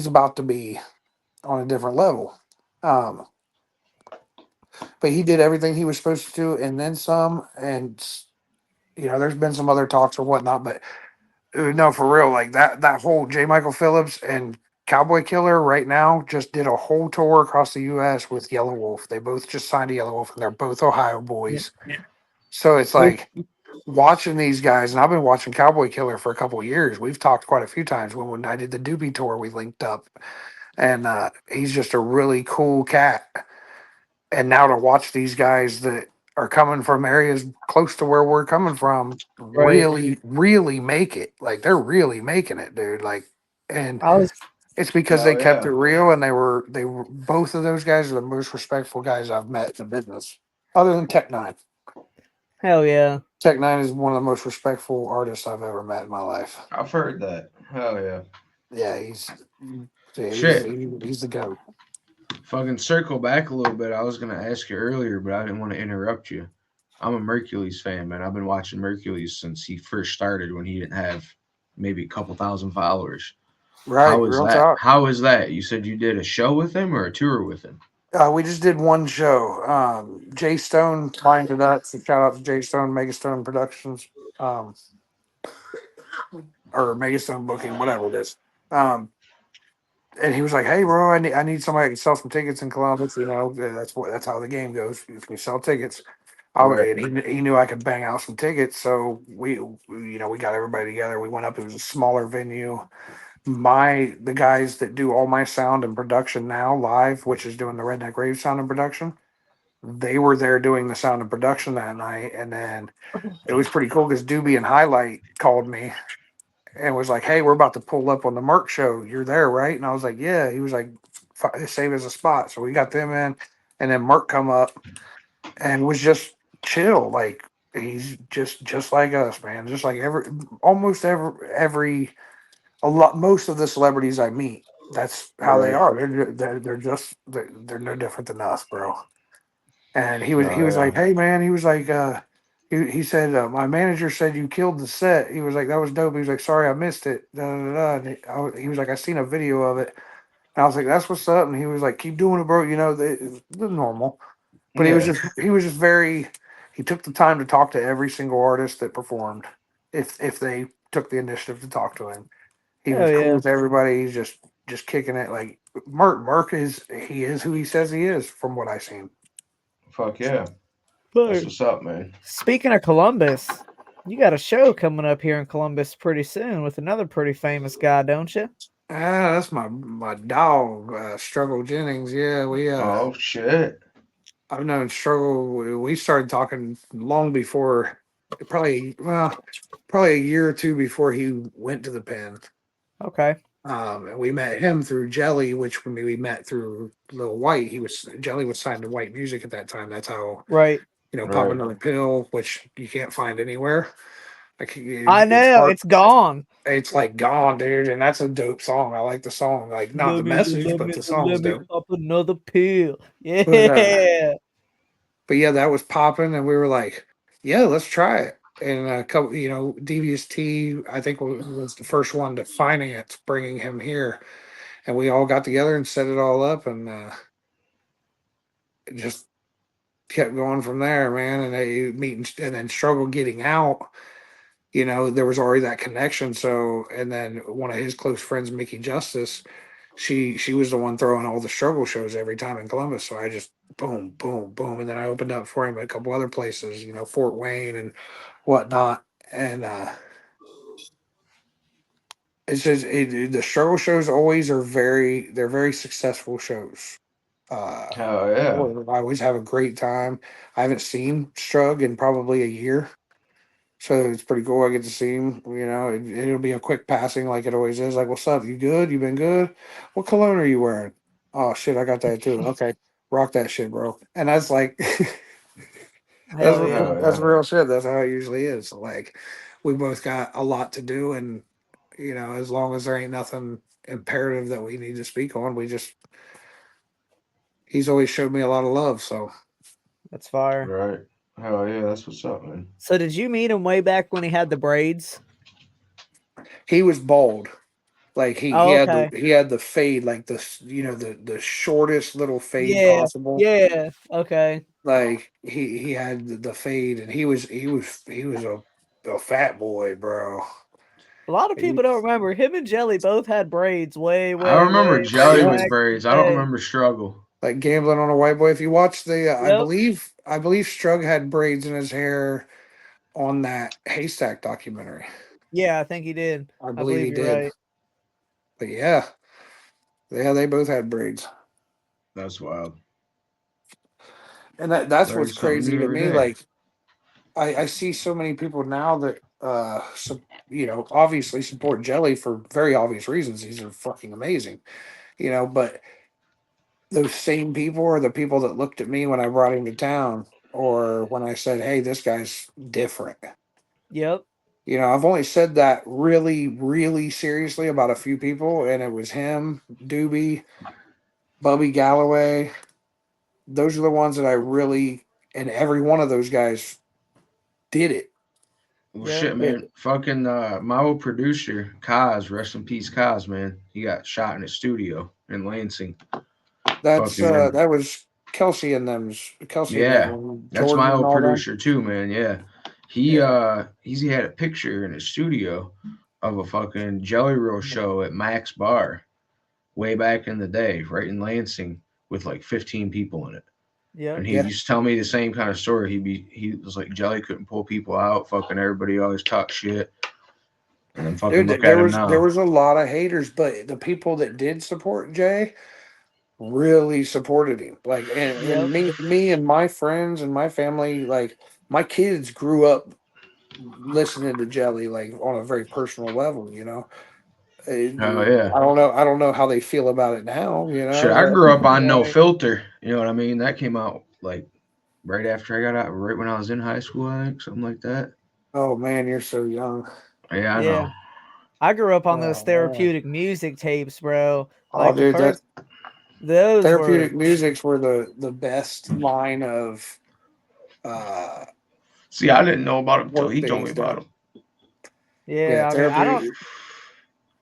about to be on a different level. But he did everything he was supposed to do and then some. And there's been some other talks or whatnot, but no, for real, like that whole J. Michael Phillips and Cowboy Killer right now just did a whole tour across the U.S. with Yellow Wolf. They both just signed to Yellow Wolf, and they're both Ohio boys. So it's like watching these guys, and I've been watching Cowboy Killer for a couple of years. We've talked quite a few times. When I did the Doobie tour, we linked up, and he's just a really cool cat. And now to watch these guys that are coming from areas close to where we're coming from Right. really make it. Like they're really making it, dude. Like, and I was it's because Oh, they kept yeah. it real, and they were both of those guys are the most respectful guys I've met in the business, other than Tech Nine. hell yeah. Tech Nine is one of the most respectful artists I've ever met in my life. I've heard that. Hell yeah. Yeah, he's Shit. the goat. Fucking circle back a little bit. I was gonna ask you earlier, but I didn't want to interrupt you. I'm a Mercules fan, man. I've been watching Mercules since he first started when he didn't have maybe a couple thousand followers. Right, How is real that? talk. How is that? You said you did a show with him or a tour with him? We just did one show. Jay Stone lined it up. So shout out to Jay Stone, Megastone Productions, or Megastone Booking, whatever it is. And he was like, "Hey, bro, I need somebody that can sell some tickets in Columbus. That's how the game goes. If you sell tickets, Right. and he knew I could bang out some tickets. So we got everybody together. We went up. It was a smaller venue. The guys that do all my sound and production now live, which is doing the Redneck Rave sound and production, they were there doing the sound and production that night. And then it was pretty cool because Doobie and Highlight called me and was like, "Hey, we're about to pull up on the Merc show. You're there, right?" And I was like, "Yeah." He was like, "Save us a spot." So we got them in, and then Merc come up and was just chill. Like he's just like us, man. Just like most of the celebrities I meet, that's how they Right. are. They're no different than us, bro. And he Oh was like, yeah. "Hey, man," he was like, he said, "My manager said you killed the set." He was like, "That was dope." He was like, "Sorry, I missed it." Da, da, da. And he was like, "I seen a video of it." And I was like, "That's what's up." And he was like, "Keep doing it, bro. The normal." But Yeah. he was just very he took the time to talk to every single artist that performed, if they took the initiative to talk to him. He Hell was cool yeah. with everybody. He's just kicking it. Like Merc is who he says he is, from what I've seen. Fuck yeah. But That's what's up, man. speaking of Columbus, you got a show coming up here in Columbus pretty soon with another pretty famous guy, don't you? Ah, that's my dog, Struggle Jennings. Yeah, Oh shit. I've known Struggle. We started talking long before, probably a year or two before he went to the pen. Okay. And we met him through Jelly, which we met through Lil White. Jelly was signed to White Music at that time. That's how Right. Pop Right. Another Pill, which you can't find anywhere. Like I know, it's gone. It's like gone, dude, and that's a dope song. I like the song, like not the message, but the song's let me dope. pop another pill. Yeah. But yeah, that was popping, and we were like, yeah, let's try it. And a couple, Devious T, I think was the first one to finance bringing him here, and we all got together and set it all up, and it just kept going from there, man. And they meeting, and then Struggle getting out. There was already that connection. So, and then one of his close friends, Mickey Justice, she was the one throwing all the Struggle shows every time in Columbus. So I just boom, boom, boom, and then I opened up for him at a couple other places, Fort Wayne and whatnot. And it's just the Struggle shows always they're very successful shows. Hell yeah. I always have a great time. I haven't seen Strug in probably a year. So it's pretty cool. I get to see him. It'll be a quick passing like it always is. Like, what's up? You good? You been good? What cologne are you wearing? Oh shit, I got that too. Okay, rock that shit, bro. And that's like, Hell yeah. that's real shit. That's how it usually is. Like, we both got a lot to do, and as long as there ain't nothing imperative that we need to speak on, he's always showed me a lot of love. So That's fire. Right. Hell yeah, that's what's up, man. So did you meet him way back when he had the braids? he was bald. Like he Oh, had okay. he had the fade, like the shortest little fade Yeah. possible. Yeah. Okay. Like he had the fade, and he was a fat boy, bro. A lot of people don't remember him and Jelly both had braids way, I remember way Jelly back with in braids. the I don't day. remember Struggle. Like Gambling on a White Boy. If you watch the, I Yep. believe Strug had braids in his hair on that Haystack documentary. Yeah, I think he did. I I believe he you're did. right. But yeah, they both had braids. That's wild. And that's Learn what's something crazy new to every me. day. Like I see so many people now that obviously support Jelly for very obvious reasons. These are fucking amazing. But those same people are the people that looked at me when I brought him to town, or when I said, hey, this guy's different. Yep. I've only said that really, really seriously about a few people, and it was him, Doobie, Bubby Galloway. Those are the ones that I really, and every one of those guys did it. Well, Yep. shit, man. Fucking my old producer, Kaz, rest in peace, Kaz, man. He got shot in his studio in Lansing. That's Fucking- that was Kelsey and them's Yeah, that's my old and all them. producer too, man. Yeah. He had a picture in his studio of a fucking Jelly Roll show at Mac's Bar way back in the day, right in Lansing, with like 15 people in it. Yep. And he Yeah. used to tell me the same kind of story. He was like, Jelly couldn't pull people out. Fucking everybody always talk shit. And then fucking Dude, look at him now. there was a lot of haters, but the people that did support Jay really supported him. Like, and Yep. me and my friends and my family, like my kids grew up listening to Jelly, like on a very personal level. Oh yeah. I don't know how they feel about it now. Shit, I grew up on No Right. Filter. You know what I mean? That came out like right after I got out, right when I was in high school, I think, something like that. Oh man, you're so young. Yeah, I Yeah. know. I grew up on Oh, those man. therapeutic music tapes, bro. Oh, Like the dude, first, those therapeutic were musics were the best line of See, I didn't know about him till work he that told me he's about done. him. yeah. I mean, therapeutic,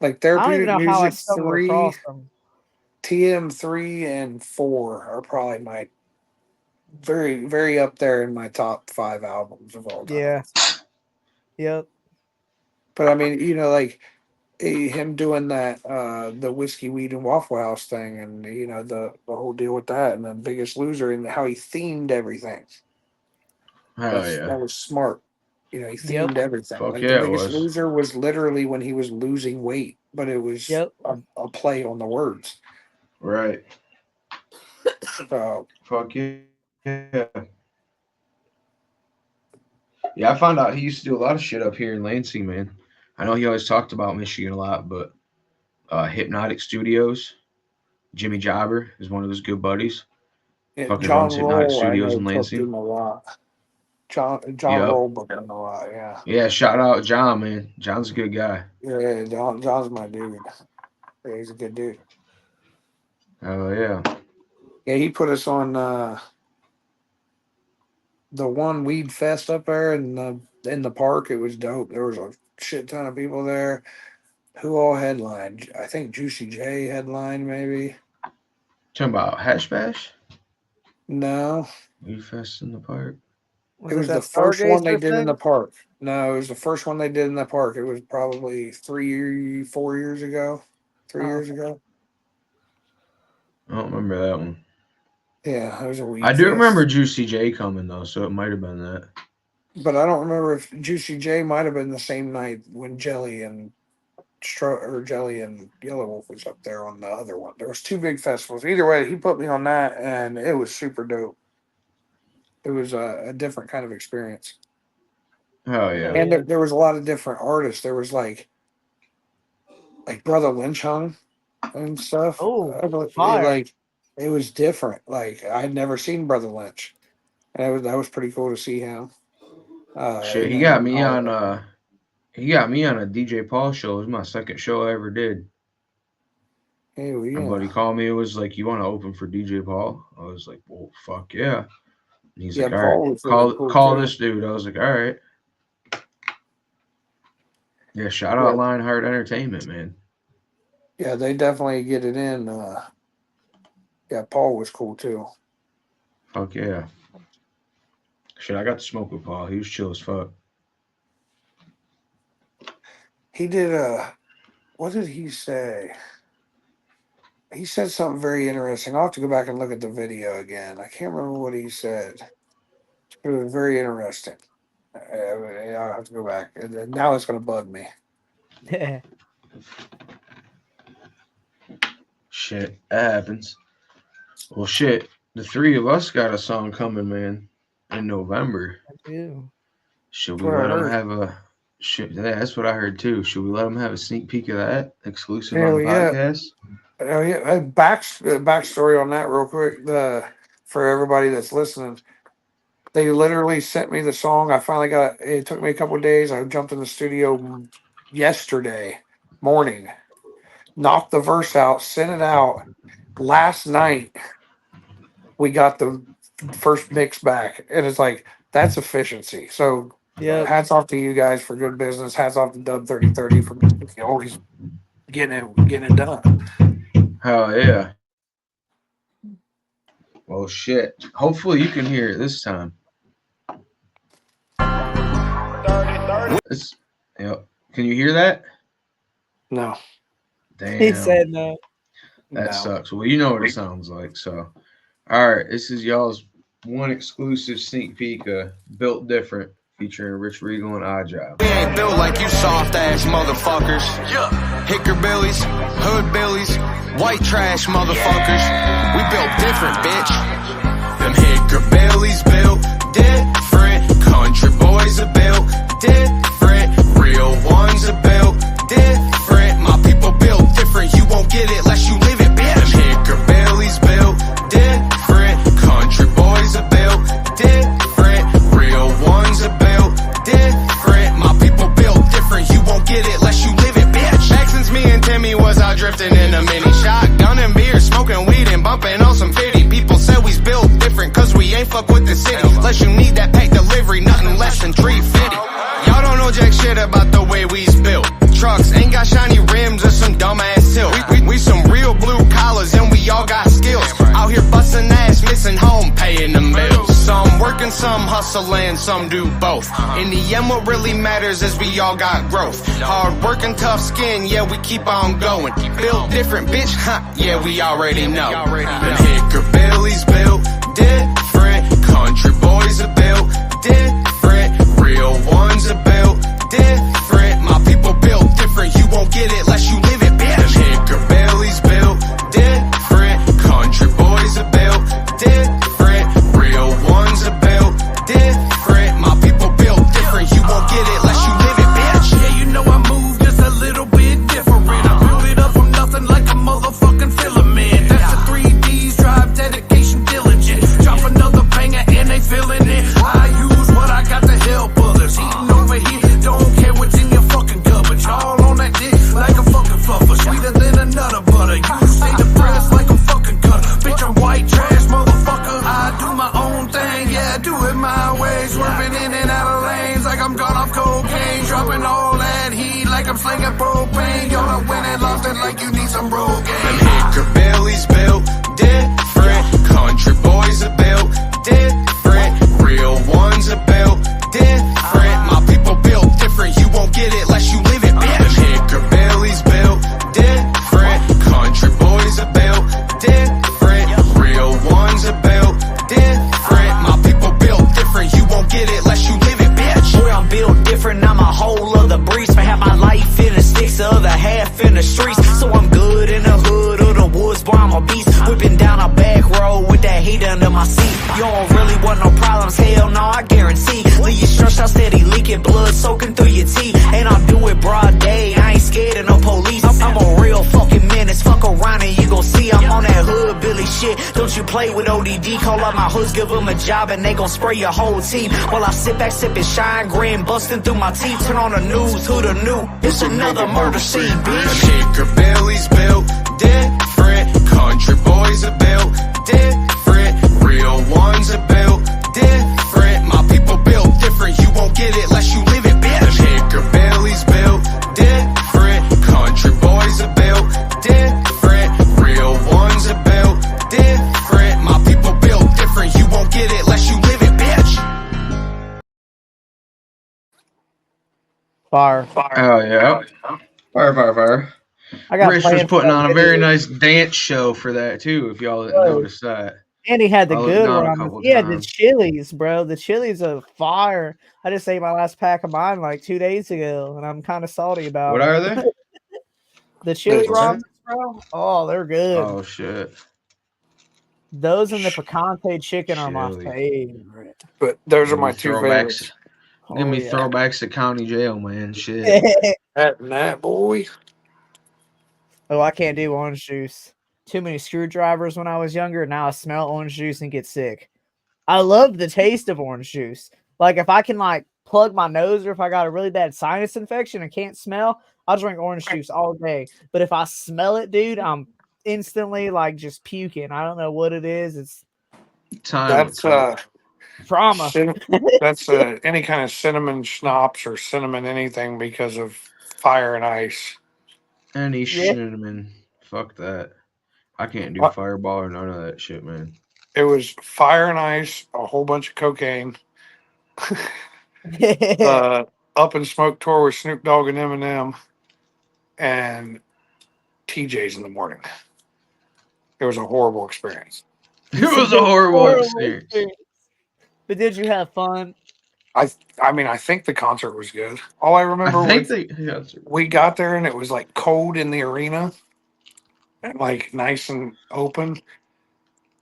like I don't even therapeutic know how I music stumbled 3, across them. TM 3 and 4 are probably my very, very up there in my top 5 albums of all time. Yeah. Yep. But I mean, you know, like him doing that, the Whiskey, Weed, and Waffle House thing, and you know the whole deal with that, and then Biggest Loser, and how he themed everything. That was smart. You know, he themed everything. Fuck like yeah, the Biggest it was. Loser was literally when he was losing weight, but it was a play on the words. Right. So, fuck yeah. Yeah, I found out he used to do a lot of shit up here in Lansing, man. I know he always talked about Michigan a lot, but Hypnotic Studios, Jimmy Jobber is one of his good buddies. yeah, Fucking John runs Hypnotic Roll, I Studios know, in booked Lansing. him a lot. John Yep. Roll booked him a lot, yeah. Yeah, shout out John, man. John's a good guy. Yeah, John's my dude. Yeah, he's a good dude. Oh yeah. Yeah, he put us on the one weed fest up there in the park. It was dope. There was a shit ton of people there. Who all headlined? I think Juicy J headlined, maybe. Talking about Hash Bash? No. Weed Fest in the park. It was the first one they did in the park. No, it was the first one they did in the park. It was probably 4 years ago. 3 years ago. I don't remember that one. Yeah, it was a weed I do fest. remember Juicy J coming though, so it might have been that. But I don't remember if Juicy J might have been the same night when Jelly and Yellow Wolf was up there on the other one. There was 2 big festivals. Either way, he put me on that, and it was super dope. It was a different kind of experience. Oh yeah. And there was a lot of different artists. There was like Brother Lynch hung and stuff. Oh, it was different. Like I'd never seen Brother Lynch, and that was pretty cool to see him. Shit, he got me on a DJ Paul show. It was my second show I ever did. Hell yeah. Somebody called me. It was like, "You want to open for DJ Paul?" I was like, "Well, fuck yeah." And he's like, "All right, call this dude." I was like, "All right." Yeah, shout out Lionheart Entertainment, man. Yeah, they definitely get it in. Yeah, Paul was cool too. Fuck yeah. Shit, I got to smoke with Paul. He was chill as fuck. He did what did he say? He said something very interesting. I'll have to go back and look at the video again. I can't remember what he said. It was very interesting. I'll have to go back. And now it's going to bug me. Shit, that happens. Well, shit, the 3 of us got a song coming, man, in November. I do. Should we let them have a... Shit, yeah, that's what I heard, too. Should we let them have a sneak peek of that? Exclusive on the podcast? Oh, yeah. Backstory on that real quick. For everybody that's listening, they literally sent me the song. I finally got it. It took me a couple of days. I jumped in the studio yesterday morning, knocked the verse out, sent it out. Last night, we got the first mix back. And it's like, that's efficiency. So, hats off to you guys for good business. Hats off to Dub 3030 for always getting it done. Hell yeah. Well, shit. Hopefully you can hear it this time. 30. Yep. Can you hear that? No. Damn. He said no. That sucks. Well, you know what it sounds like. So, all right. This is y'all's one exclusive sneak peek of Built Different featuring Rich Regal and Odd Job. We ain't built like you soft ass motherfuckers. Yeah. Hickerbillies, hoodbillies, white trash motherfuckers. We built different, bitch. Them hickerbillies built different. Country boys are built different. Real ones are built different. My people built different. You won't get it unless you live it, bitch. Them hickerbillies built different. Country boys are built different. Real ones are built different. My people built different. You won't get it unless you live it, bitch. Back since me and Timmy was out drifting in a mini shotgun and beer, smoking weed and bumping on some 50. People said we's built different cause we ain't fuck with the city. Unless you need that pack delivery, nothing less than 350. Y'all don't know jack shit about the way we's built. Trucks ain't got shiny rims or some dumbass tilt. We some real blue collars and we all got skills. Out here busting ass, missing home, paying them bills. and some hustle and some do both. In the end, what really matters is we all got growth. Hard work and tough skin, yeah, we keep on going. Built different, bitch, huh? Yeah, we already know. Them hickory-billies built different. Country boys are built different. Real ones are built different. My people built different. You won't get it unless you live it, bitch. Them hickory-billies built different. Country boys are built different. Real ones are built different. My people built different. You won't get it unless you live it, bitch. Yeah, you know I move just a little bit different. I built it up from nothing like a motherfucking filament. That's the 3Ds, drive, dedication, diligent. Drop another banger and they feeling it. I use what I got to help others. Eating over here, don't care what's in your fucking cupboard. Y'all on that dick like a fucking fluffer. Sweeter than a nutter butter. You stay depressed like a fucking cutter. Bitch, I'm white trash, motherfucker. I do my own thing, yeah, do it my way. Swerving in and out of lanes like I'm gone off cocaine. Dropping all that heat like I'm slinging propane. Y'all are winning, lost it like you need some road game. Them hickory-billies built different. Country boys are built different. Real ones are built different. My people built different. You won't get it unless you live it, bitch. Them hickory-billies built different. Country boys are built different. Real ones are built different. My people built different. You won't get it unless you live it, bitch. Boy, I'm built different, I'm a whole other breeze. I have my life in the sticks, the other half in the streets. So I'm good in the hood or the woods, boy, I'm a beast. Whipping down a back road with that heat under my seat. You don't really want no problems, hell no, I guarantee. Leave you stretched out steady, leaking blood, soaking through your teeth. And I'll do it broad day, I ain't scared of no police. I'm a real fucking menace, fuck around and you gon' see I'm on that hood Billy shit. Don't you play with ODD, call up my hoods, give them a job and they gon' spray your whole team. While I sit back, sipping shine, grin, busting through my teeth. Turn on the news, who the new? It's another murder scene, bitch. Them hickory-billies built different. Country boys are built different. Real ones are built different. My people built different. You won't get it unless you live it, bitch. Them hickory-billies built different. Country boys are built different. Real ones are built different. My people built different. You won't get it unless you live it, bitch. Fire. Oh yeah. Fire. I got Rich was planned for putting that on a video. very nice dance show for that too, if y'all didn't notice that. And he had the I looked good down a one. couple He had the times. chilies, bro. The chilies are fire. I just ate my last pack of mine like 2 days ago, and I'm kind of salty about What it. are they? The chili What? ramens, bro. Oh, they're good. Oh shit. Those and the picante chicken are my Chili. favorite. But those are Give my me two throwbacks. favorites. Give Oh, me yeah. throwbacks to county jail, man. Shit. That and that, boy. Oh, I can't do orange juice. Too many screwdrivers when I was younger. Now I smell orange juice and get sick. I love the taste of orange juice. Like if I can like plug my nose or if I got a really bad sinus infection and can't smell, I'll drink orange juice all day. But if I smell it, dude, I'm instantly like just puking. I don't know what it is. It's Time. That's trauma. that's any kind of cinnamon schnapps or cinnamon anything because of fire and ice. Any Yeah. cinnamon. Fuck that. I can't do What? Fireball or none of that shit, man. It was fire and ice, a whole bunch of cocaine. Up in Smoke tour with Snoop Dogg and Eminem, and TJ's in the morning. It was a horrible experience. It was a horrible experience. But did you have fun? I mean, I think the concert was good. All I remember I think was we got there and it was like cold in the arena and like nice and open.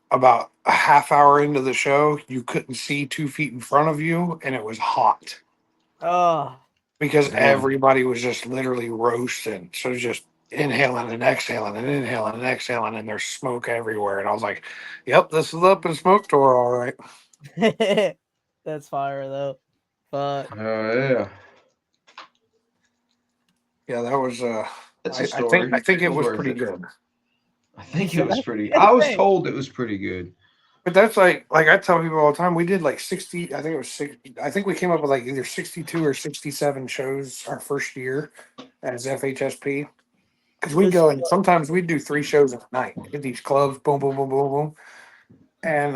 About a half hour into the show, you couldn't see 2 feet in front of you, and it was hot Oh, because Damn. everybody was just literally roasting. So just inhaling and exhaling and inhaling and exhaling, and there's smoke everywhere. And I was like, "Yep, this is up in Smoke Tour, all right." that's fire though. But Oh yeah. Yeah, that was. That's a I story. think it was worth pretty it. good. I think it was pretty. I was told it was pretty good. But that's like I tell people all the time. We did like 60. I think it was 60. I think we came up with like either 62 or 67 shows our first year as FHSP. Because we go and sometimes we do 3 shows a night at these clubs. Boom, boom, boom, boom, boom. And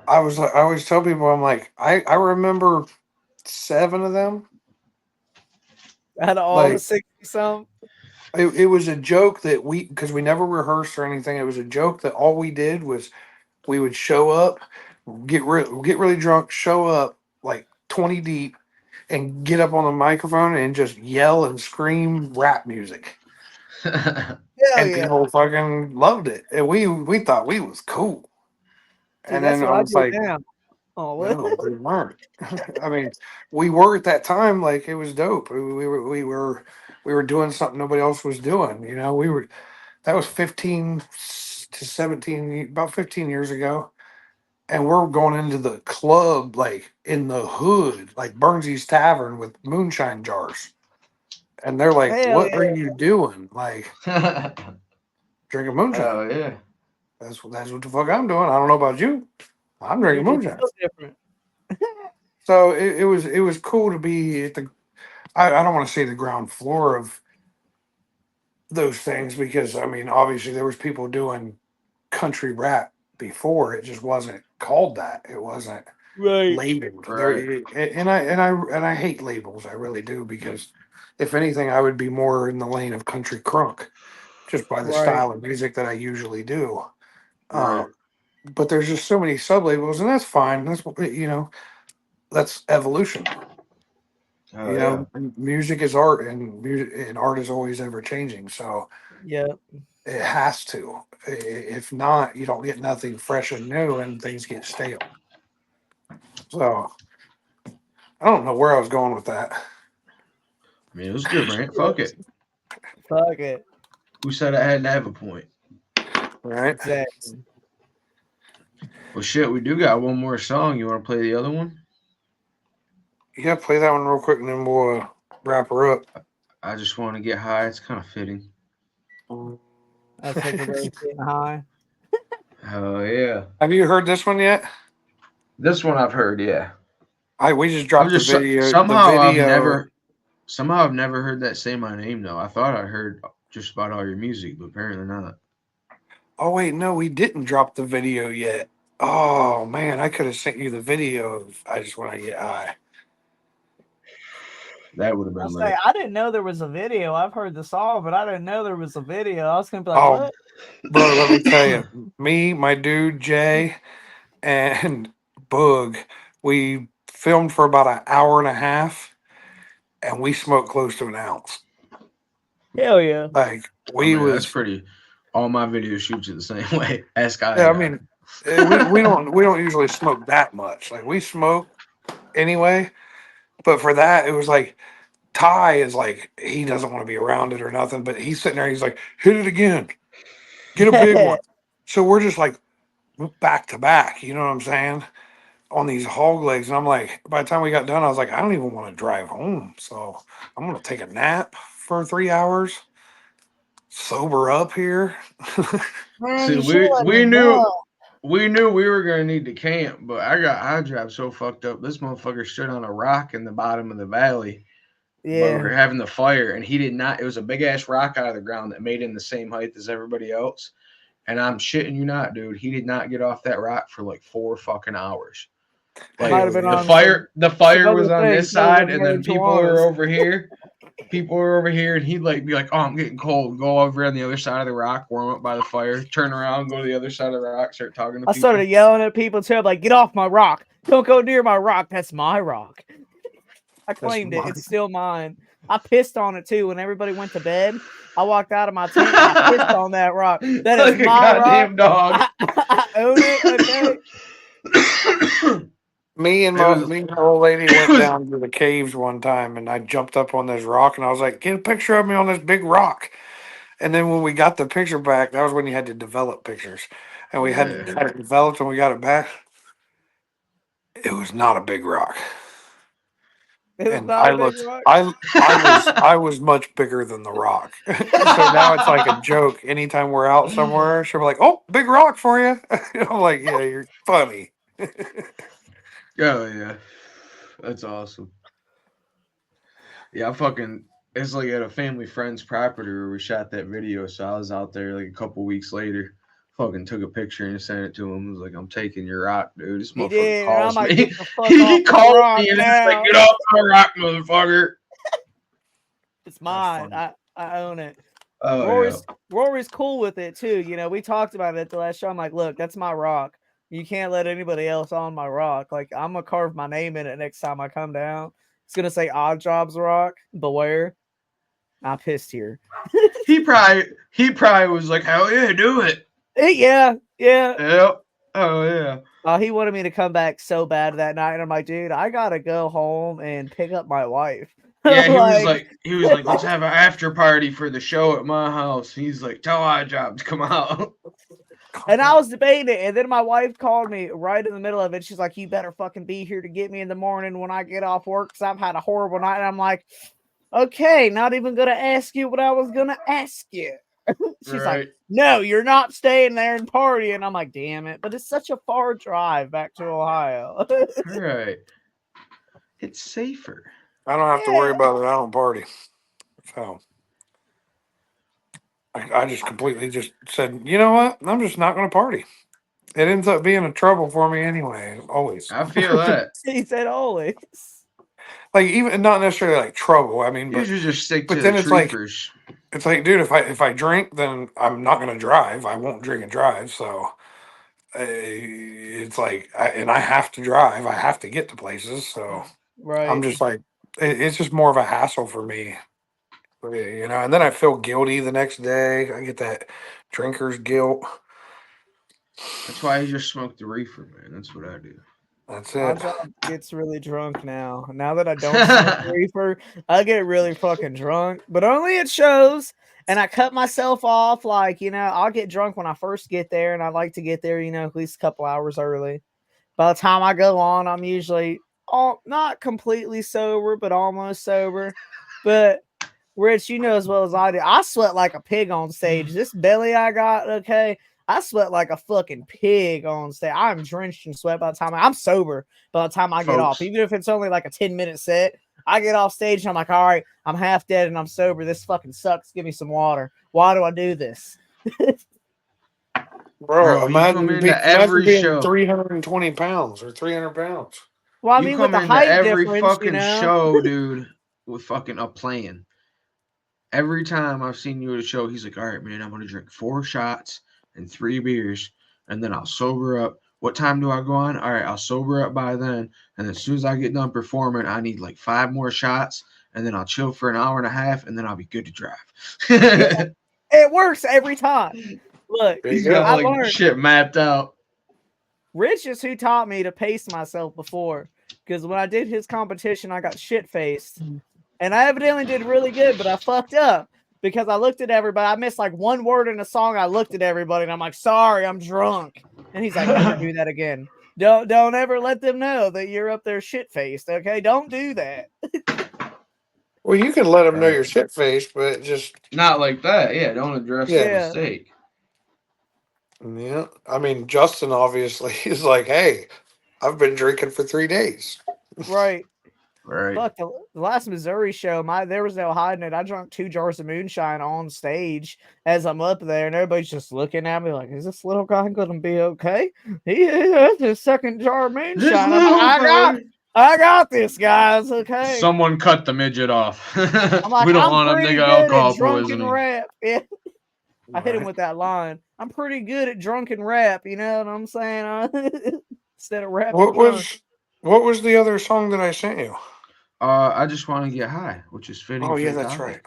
I always tell people, I'm like, I remember 7 of them. Out of all the Like 60 some. it was a joke that because we never rehearsed or anything. It was a joke that all we did was we would show up, get really drunk, show up like 20 deep, and get up on the microphone and just yell and scream rap music. Hell And yeah. people fucking loved it. And we thought we was cool. Dude, And that's then what I I was do like, now. Oh, no, we weren't. I mean, we were at that time. Like it was dope. We were doing something nobody else was doing. You know, we were. That was 15 to 17, about 15 years ago. And we're going into the club like in the hood, like Burnsy's Tavern with moonshine jars. And they're like, hell "What yeah. are you doing?" Like drinking moonshine. Oh yeah. That's what the fuck I'm doing. I don't know about you. I'm drinking Dude, it's moonshine. so different. So it was cool to be at the. I don't want to say the ground floor of those things because I mean obviously there was people doing country rap before. It just wasn't called that. It wasn't Right. labeled. Right. And I hate labels. I really do because if anything, I would be more in the lane of country crunk just by the Right. style of music that I usually do. Right. But there's just so many sub labels, and that's fine. That's that's evolution. Oh yeah. Music is art, and and art is always ever changing. So Yeah. it has to. If not, you don't get nothing fresh and new, and things get stale. So I don't know where I was going with that. I mean, it was a good rant. Fuck it. Fuck it. Who said I had to have a point? Right? Exactly. Well, shit, we do got one more song. You want to play the other one? Yeah, play that one real quick, and then we'll wrap her up. I just want to get high. It's kind of fitting. That's Huckleberry getting high. Oh yeah. Have you heard this one yet? This one I've heard. Yeah. We just I'm dropped just the video. somehow the video. I've never heard that say my name though. I thought I heard just about all your music, but apparently not. Oh wait, no, we didn't drop the video yet. Oh man, I could have sent you the video of I just want to get high. That would have I'll been say lit. I didn't know there was a video. I've heard the song, but I didn't know there was a video. I was gonna be like, Oh, what? bro, let me tell you, me, my dude Jay, and Boog, we filmed for about an hour and a half, and we smoked close to an ounce. Hell yeah. Like I mean, that's pretty. All my video shoots are the same way. Ask I. Yeah, I mean, we don't usually smoke that much. Like we smoke anyway, but for that it was like Ty is like he doesn't want to be around it or nothing, but he's sitting there. He's like, hit it again, get a big one. So we're just like back to back. You know what I'm saying? On these hog legs, and I'm like, by the time we got done, I was like, I don't even want to drive home, so I'm gonna take a nap for 3 hours, sober up here. Man, See, you should let we me knew know. we knew we were gonna need to camp, but I got high drive so fucked up. This motherfucker stood on a rock in the bottom of the valley. But we were Yeah. having the fire, and he did not. It was a big ass rock out of the ground that made him the same height as everybody else. And I'm shitting you not, dude. He did not get off that rock for like 4 fucking hours. Like Might have been the on fire some was other on things this other side, than and then people marijuanas. were over here. People were over here, and he'd like be like, "Oh, I'm getting cold." Go over on the other side of the rock, warm up by the fire, turn around, go to the other side of the rock, start talking to I people. started yelling at people too. I'm like, get off my rock. Don't go near my rock. That's my rock. I claimed it. It's still mine. I pissed on it too when everybody went to bed. I walked out of my tent and I pissed on that rock. That is Like a my rock. goddamn dog. I own it. Okay. Me and my old lady went down to the caves one time, and I jumped up on this rock, and I was like, "Get a picture of me on this big rock." And then when we got the picture back, that was when you had to develop pictures, and we had it developed, and we got it back. It was not a big rock, and I looked. I was much bigger than the rock, so now it's like a joke. Anytime we're out somewhere, she'll be like, "Oh, big rock for you." I'm like, "Yeah, you're funny." Oh yeah, that's awesome. Yeah, it's like at a family friend's property where we shot that video. So I was out there like a couple weeks later, fucking took a picture and sent it to him. I was like, I'm taking your rock, dude. This He motherfucker did. And I'm calls like, me. get the fuck He off my called rock me and he's now. like, get off my rock, motherfucker. It's mine. I own it. Oh, Rory's cool with it too. You know, we talked about it at the last show. I'm like, look, that's my rock. You can't let anybody else on my rock. Like, I'm gonna carve my name in it next time I come down. It's gonna say Odd Jobs Rock. Beware. I pissed here. He probably was like, hell yeah, do it. Yeah. Yep. Oh yeah. He wanted me to come back so bad that night, and I'm like, dude, I gotta go home and pick up my wife. Yeah, he was like, let's have an after party for the show at my house. He's like, tell Odd Job to come out. And I was debating it, and then my wife called me right in the middle of it. She's like, you better fucking be here to get me in the morning when I get off work, because I've had a horrible night. And I'm like, okay, not even gonna ask you what I was gonna ask you. She's like, no, you're not staying there and partying. I'm like, damn it. But it's such a far drive back to Ohio. Right. It's safer. I don't have to worry about it. I don't party. So I just completely just said, you know what? I'm just not going to party. It ends up being a trouble for me anyway. Always. I feel that. He said always. Like, even not necessarily like trouble. I mean, You but should just stick to but the then it's like- troopers. it's like, dude, if I drink, then I'm not going to drive. I won't drink and drive. So it's like, and I have to drive. I have to get to places. So Right. I'm just like, it's just more of a hassle for me, you know. And then I feel guilty the next day. I get that drinker's guilt. That's why you just smoke the reefer, man. That's what I do. That's My it. job gets really drunk now. Now that I don't smoke reefer, I get really fucking drunk, but only at shows. And I cut myself off. Like, you know, I'll get drunk when I first get there, and I like to get there, you know, at least a couple hours early. By the time I go on, I'm usually not completely sober, but almost sober. But Rich, you know as well as I do, I sweat like a pig on stage. This belly I got, okay, I sweat like a fucking pig on stage. I'm drenched in sweat by the time I'm sober. By the time I get off, even if it's only like a 10-minute set, I get off stage and I'm like, all right, I'm half dead and I'm sober. This fucking sucks. Give me some water. Why do I do this? Bro, imagine every being show 320 pounds or 300 pounds. Well, I you mean, come with the into height every difference, fucking you know? show, dude, with fucking a plan. Every time I've seen you at a show, he's like, all right, man, I'm going to drink 4 shots and 3 beers, and then I'll sober up. What time do I go on? All right, I'll sober up by then. And as soon as I get done performing, I need like 5 more shots, and then I'll chill for an hour and a half, and then I'll be good to drive. Yeah, it works every time. Look, He's got like shit mapped out. Rich is who taught me to pace myself before. Because when I did his competition, I got shit-faced. And I evidently did really good, but I fucked up. Because I looked at everybody. I missed like one word in a song. I looked at everybody, and I'm like, sorry, I'm drunk. And he's like, never do that again. Don't ever let them know that you're up there shit-faced, okay? Don't do that. Well, you can let them know you're shit-faced, but just... Not like that. Yeah, don't address the mistake. Yeah, I mean, Justin obviously is like, hey, I've been drinking for 3 days. Right. Right. Fuck, the last Missouri show, there was no hiding it. I drank 2 jars of moonshine on stage as I'm up there, and everybody's just looking at me like, is this little guy going to be okay? That's his second jar of moonshine. I got this, guys, okay? Someone cut the midget off. I'm like, we don't want him to get alcohol poisoning. Rap. Yeah. I hit him with that line. I'm pretty good at drunken rap, you know what I'm saying? Instead of rap. What was the other song that I sent you? I Just Want to Get High, which is fitting. Oh yeah, that's right.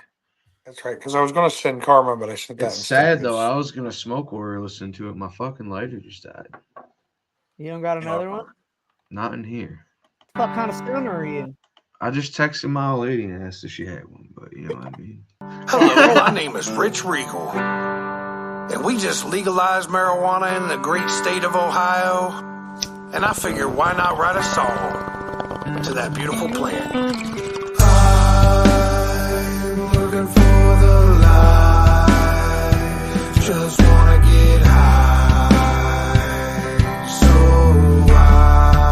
That's right. Because I was gonna send Karma, but I sent that. It's sad though. I was gonna smoke while we were listening to it. My fucking lighter just died. You don't got another one? Not in here. What kind of stoner are you? I just texted my old lady and asked if she had one, but you know what I mean. Hello, my name is Rich Regal, and we just legalized marijuana in the great state of Ohio, and I figured why not write a song to that beautiful plant. I'm looking for the light, just wanna get high, so high,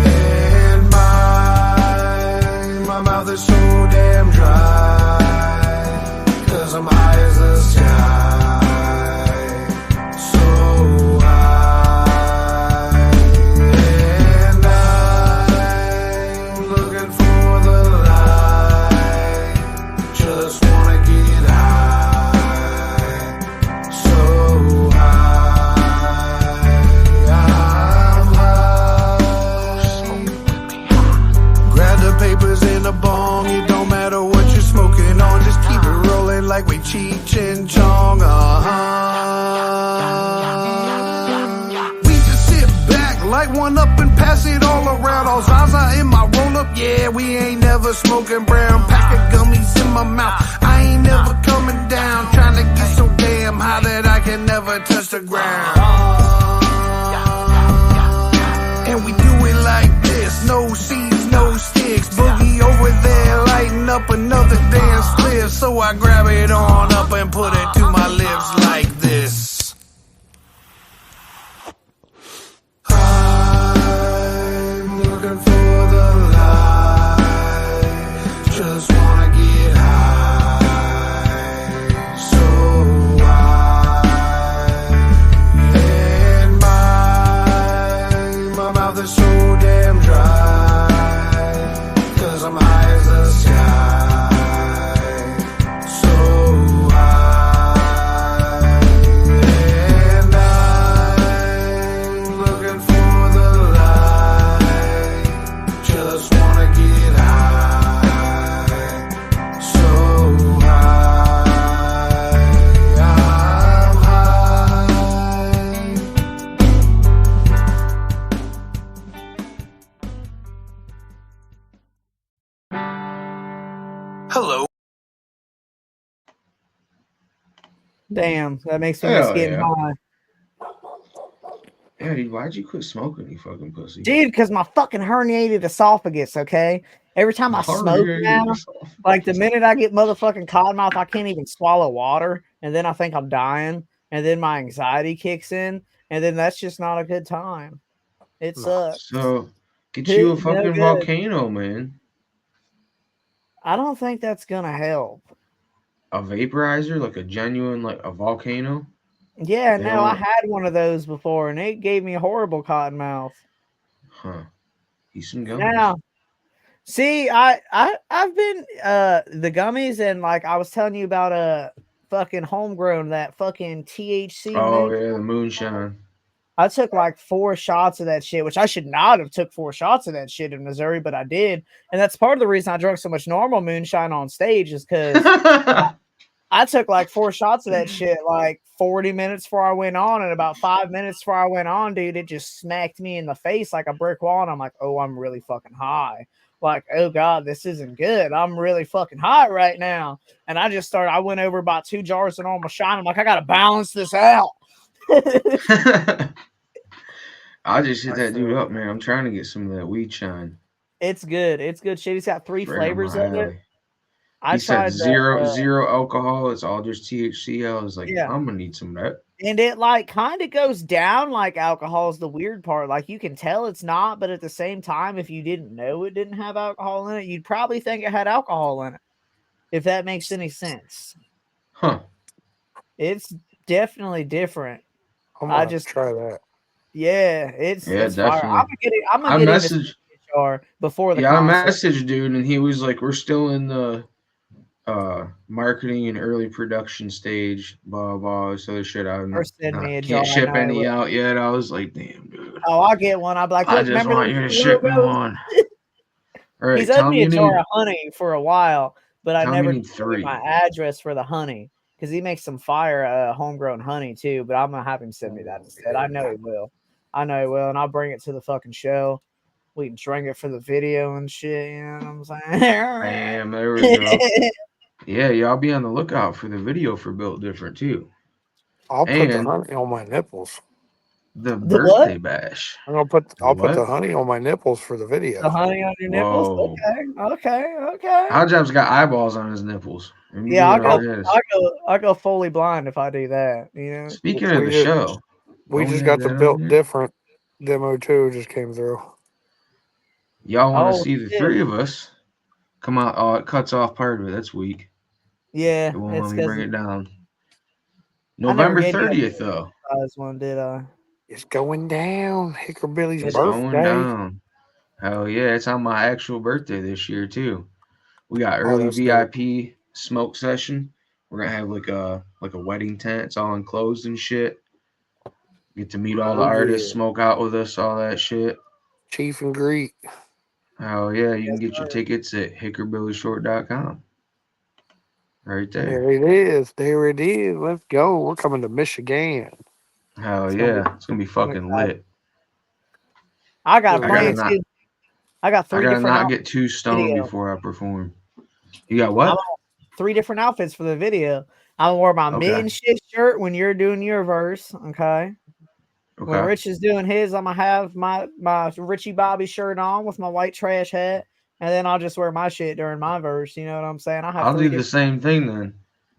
and my mouth is so damn dry, 'cause I'm high as the sky. like we Cheech and Chong. We just sit back, light one up and pass it all around. All Zaza in my roll up, yeah, we ain't never smoking brown. Pack of gummies in my mouth, I ain't never coming down. Trying to get so damn high that I can never touch the ground. And we do it like this, no seeds, no sticks. Boogie over there, lighting up another damn spliff. So I grab it on up and put it to my lips like this. I'm looking for the light, just wanna get high. So and my mouth is so damn dry, 'cause I'm high as the sky. So high, and I'm looking for the light, just wanna get high. So high, I'm high. Hello. Damn, that makes me miss Hell getting yeah. high. Yeah, dude, why'd you quit smoking, you fucking pussy? Dude, because my fucking herniated esophagus, okay? Every time I smoke now, like the minute I get motherfucking cottonmouth, I can't even swallow water. And then I think I'm dying. And then my anxiety kicks in. And then that's just not a good time. It sucks. So get you a No fucking good. volcano, man. I don't think that's going to help. A vaporizer, like a genuine, like a volcano. Yeah, They no, I don't- had one of those before, and it gave me a horrible cottonmouth. Huh. Eat some gummies. Now, see, I've been the gummies, and like I was telling you about fucking homegrown, that fucking THC. Oh moon. yeah, the moonshine. I took like 4 shots of that shit, which I should not have took 4 shots of that shit in Missouri, but I did. And that's part of the reason I drank so much normal moonshine on stage, is because I took like 4 shots of that shit like 40 minutes before I went on, and about 5 minutes before I went on, dude, it just smacked me in the face like a brick wall, and I'm like, oh, I'm really fucking high. Like, oh God, this isn't good. I'm really fucking high right now. And I went over about 2 jars of normal shine. I'm like, I gotta balance this out. I just hit that dude up, man. I'm trying to get some of that weed shine. It's good. It's good shit. He's got 3 Right up flavors my of it. alley. I He said tried zero alcohol. It's all just THC. I was like, Yeah. I'm gonna need some of that. and it like kind of goes down like alcohol is the weird part. Like you can tell it's not, but at the same time, if you didn't know it didn't have alcohol in it, you'd probably think it had alcohol in it. If that makes any sense. Huh. It's definitely different. I'm I gonna just try that. Yeah, it's Yeah, it's fire. definitely. I'm I gonna get into messaged. CHR before the Yeah, I concert. messaged dude, and he was like, "We're still in the marketing and early production stage." Blah blah. This other shit. Or send me a jar. Can't ship I know any it. out yet. I was like, "Damn, dude. Oh, I'll get one. I'll be like, I look, just remember want those you to ship me logos? one." All right, He's owed tell me me a you jar need. of honey for a while, but I Tell me never you need gave 3. my address for the honey because he makes some fire homegrown honey too. But I'm gonna have him send me that instead. I know he will. I know he will, and I'll bring it to the fucking show. We can drink it for the video and shit. You know what I'm saying? Bam, there we go. Yeah, y'all be on the lookout for the video for Built Different too. I'll put the And honey on my nipples. the The birthday what? bash. I'll put What? the honey on my nipples for the video. The honey on your nipples? Whoa. Okay. Hotjob's got eyeballs on his nipples. Let me Yeah, do it on his. I'll go fully blind if I do that. You know. Speaking of We the just- show, We don't just have got the that on Built here? Different demo 2 just came through. Y'all want to Oh, see the shit. 3 of us come out? Oh, it cuts off part of it. That's weak. Yeah, It won't it's let me because bring it down. I never November gave you a 30th, though. surprise one, did I? It's going down. Hickorbilly's It's birthday. going down. Hell yeah, it's on my actual birthday this year too. We got early that's dope. VIP smoke session. We're gonna have like a wedding tent. It's all enclosed and shit. Get to meet all the Oh, artists, yeah. smoke out with us, all that shit. Chief and greet. Hell yeah, you can Yes, get your sir. tickets at hickorbillyshort.com. right there. There it is. There it is. Let's go. We're coming to Michigan. Hell It's gonna be- yeah, it's gonna be fucking lit. I got I I gotta plans not, too. I got I three gotta different not outfits get too for the stoned video. before I perform. You got I'm what? on 3 different outfits for the video. I'm gonna wear my Okay. mitten shit shirt when you're doing your verse. Okay. When Okay. Rich is doing his, I'm gonna have my Richie Bobby shirt on with my white trash hat, and then I'll just wear my shit during my verse. You know what I'm saying? I have I'll 3 do the different same thing then.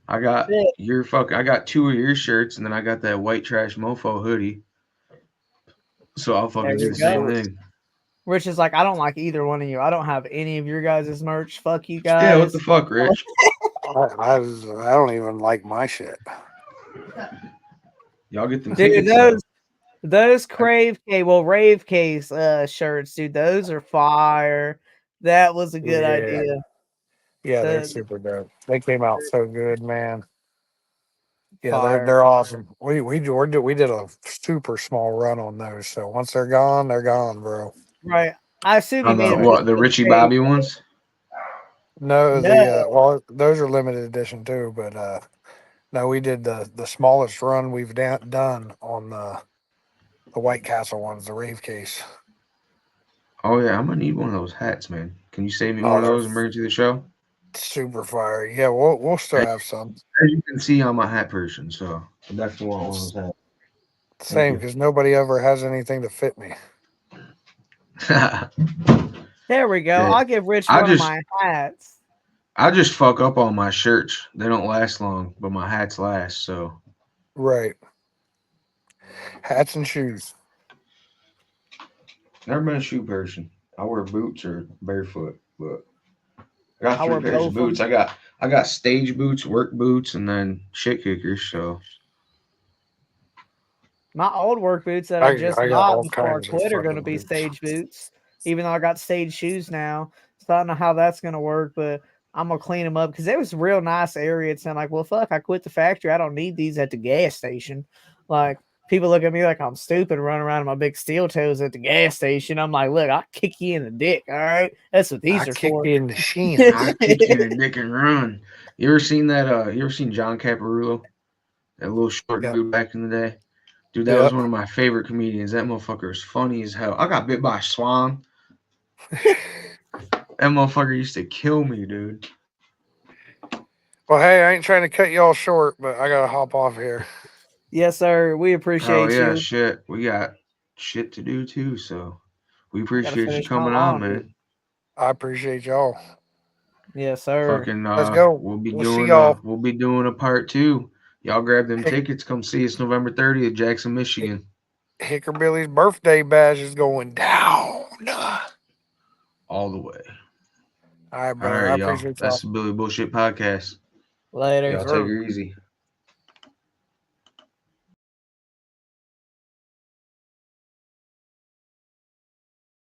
I got shit. I got 2 of your shirts, and then I got that white trash mofo hoodie. So I'll fucking There do we the same go. thing. Rich is like, I don't like either one of you. I don't have any of your guys' merch. Fuck you Yeah, what guys. the fuck, Rich? I don't even like my shit. Y'all get them Dude, tickets though. those rave case shirts, dude, those are fire. That was a good Yeah. idea. Yeah, they're The super dope. They came out so good, man. Yeah, fire. they're awesome. We did a super small run on those. So once they're gone, bro. Right. I assume you On made the them what? just The for Richie the Bobby page. ones? No, No. well, those are limited edition too. But no, we did the smallest run we've done on the White Castle ones, the rave case. Oh yeah, I'm gonna need one of those hats, man. Can you save me Oh, one of they're those and bring it to the show? super fire. Yeah, we'll still have some. As you can see, I'm a hat person, so I definitely want one of those Same, you. because nobody ever has anything to fit me. hats. There we go. Yeah. I'll give Rich I one of just my hats. I just fuck up on my shirts. They don't last long, but my hats last. So Right. Hats and shoes. never been a shoe person. I wear boots or barefoot, but I got I 3 wear pairs both of of boots. them. I got stage boots, work boots, and then shit kickers. So My old work boots that I just I got bought all before I kinds of quit are going to fucking be boots. stage boots, even though I got stage shoes now. So I don't know how that's going to work, but I'm going to clean them up because it was a real nice area. It's like, well, fuck, I quit the factory. I don't need these at the gas station. Like, people look at me like I'm stupid running around in my big steel toes at the gas station. I'm like, look, I'll kick you in the dick. All right. That's what these I are kick for. you in the shin. I kick you in the dick and run. You ever seen that? You ever seen John Caparulo? That little short Yeah. dude back in the day. Dude, that was one of my favorite comedians. That motherfucker is funny as hell. I got bit by a swan. That motherfucker used to kill me, dude. Well, hey, I ain't trying to cut y'all short, but I gotta hop off here. Yes, sir. We Oh appreciate yeah, you. shit. We got shit to do too, so we I gotta appreciate you finish my coming on, laundry. man. I appreciate y'all. Yes, sir. Fucking Let's go. we'll be We'll see doing y'all. we'll be doing a part 2. Y'all grab them Hick- tickets, come see us November 30th, Jackson, Michigan. Hickerbilly's birthday bash is going down. All the way. All right, All brother. I right, y'all. appreciate y'all. That's the Billy Bullshit Podcast. Later. Y'all take it easy.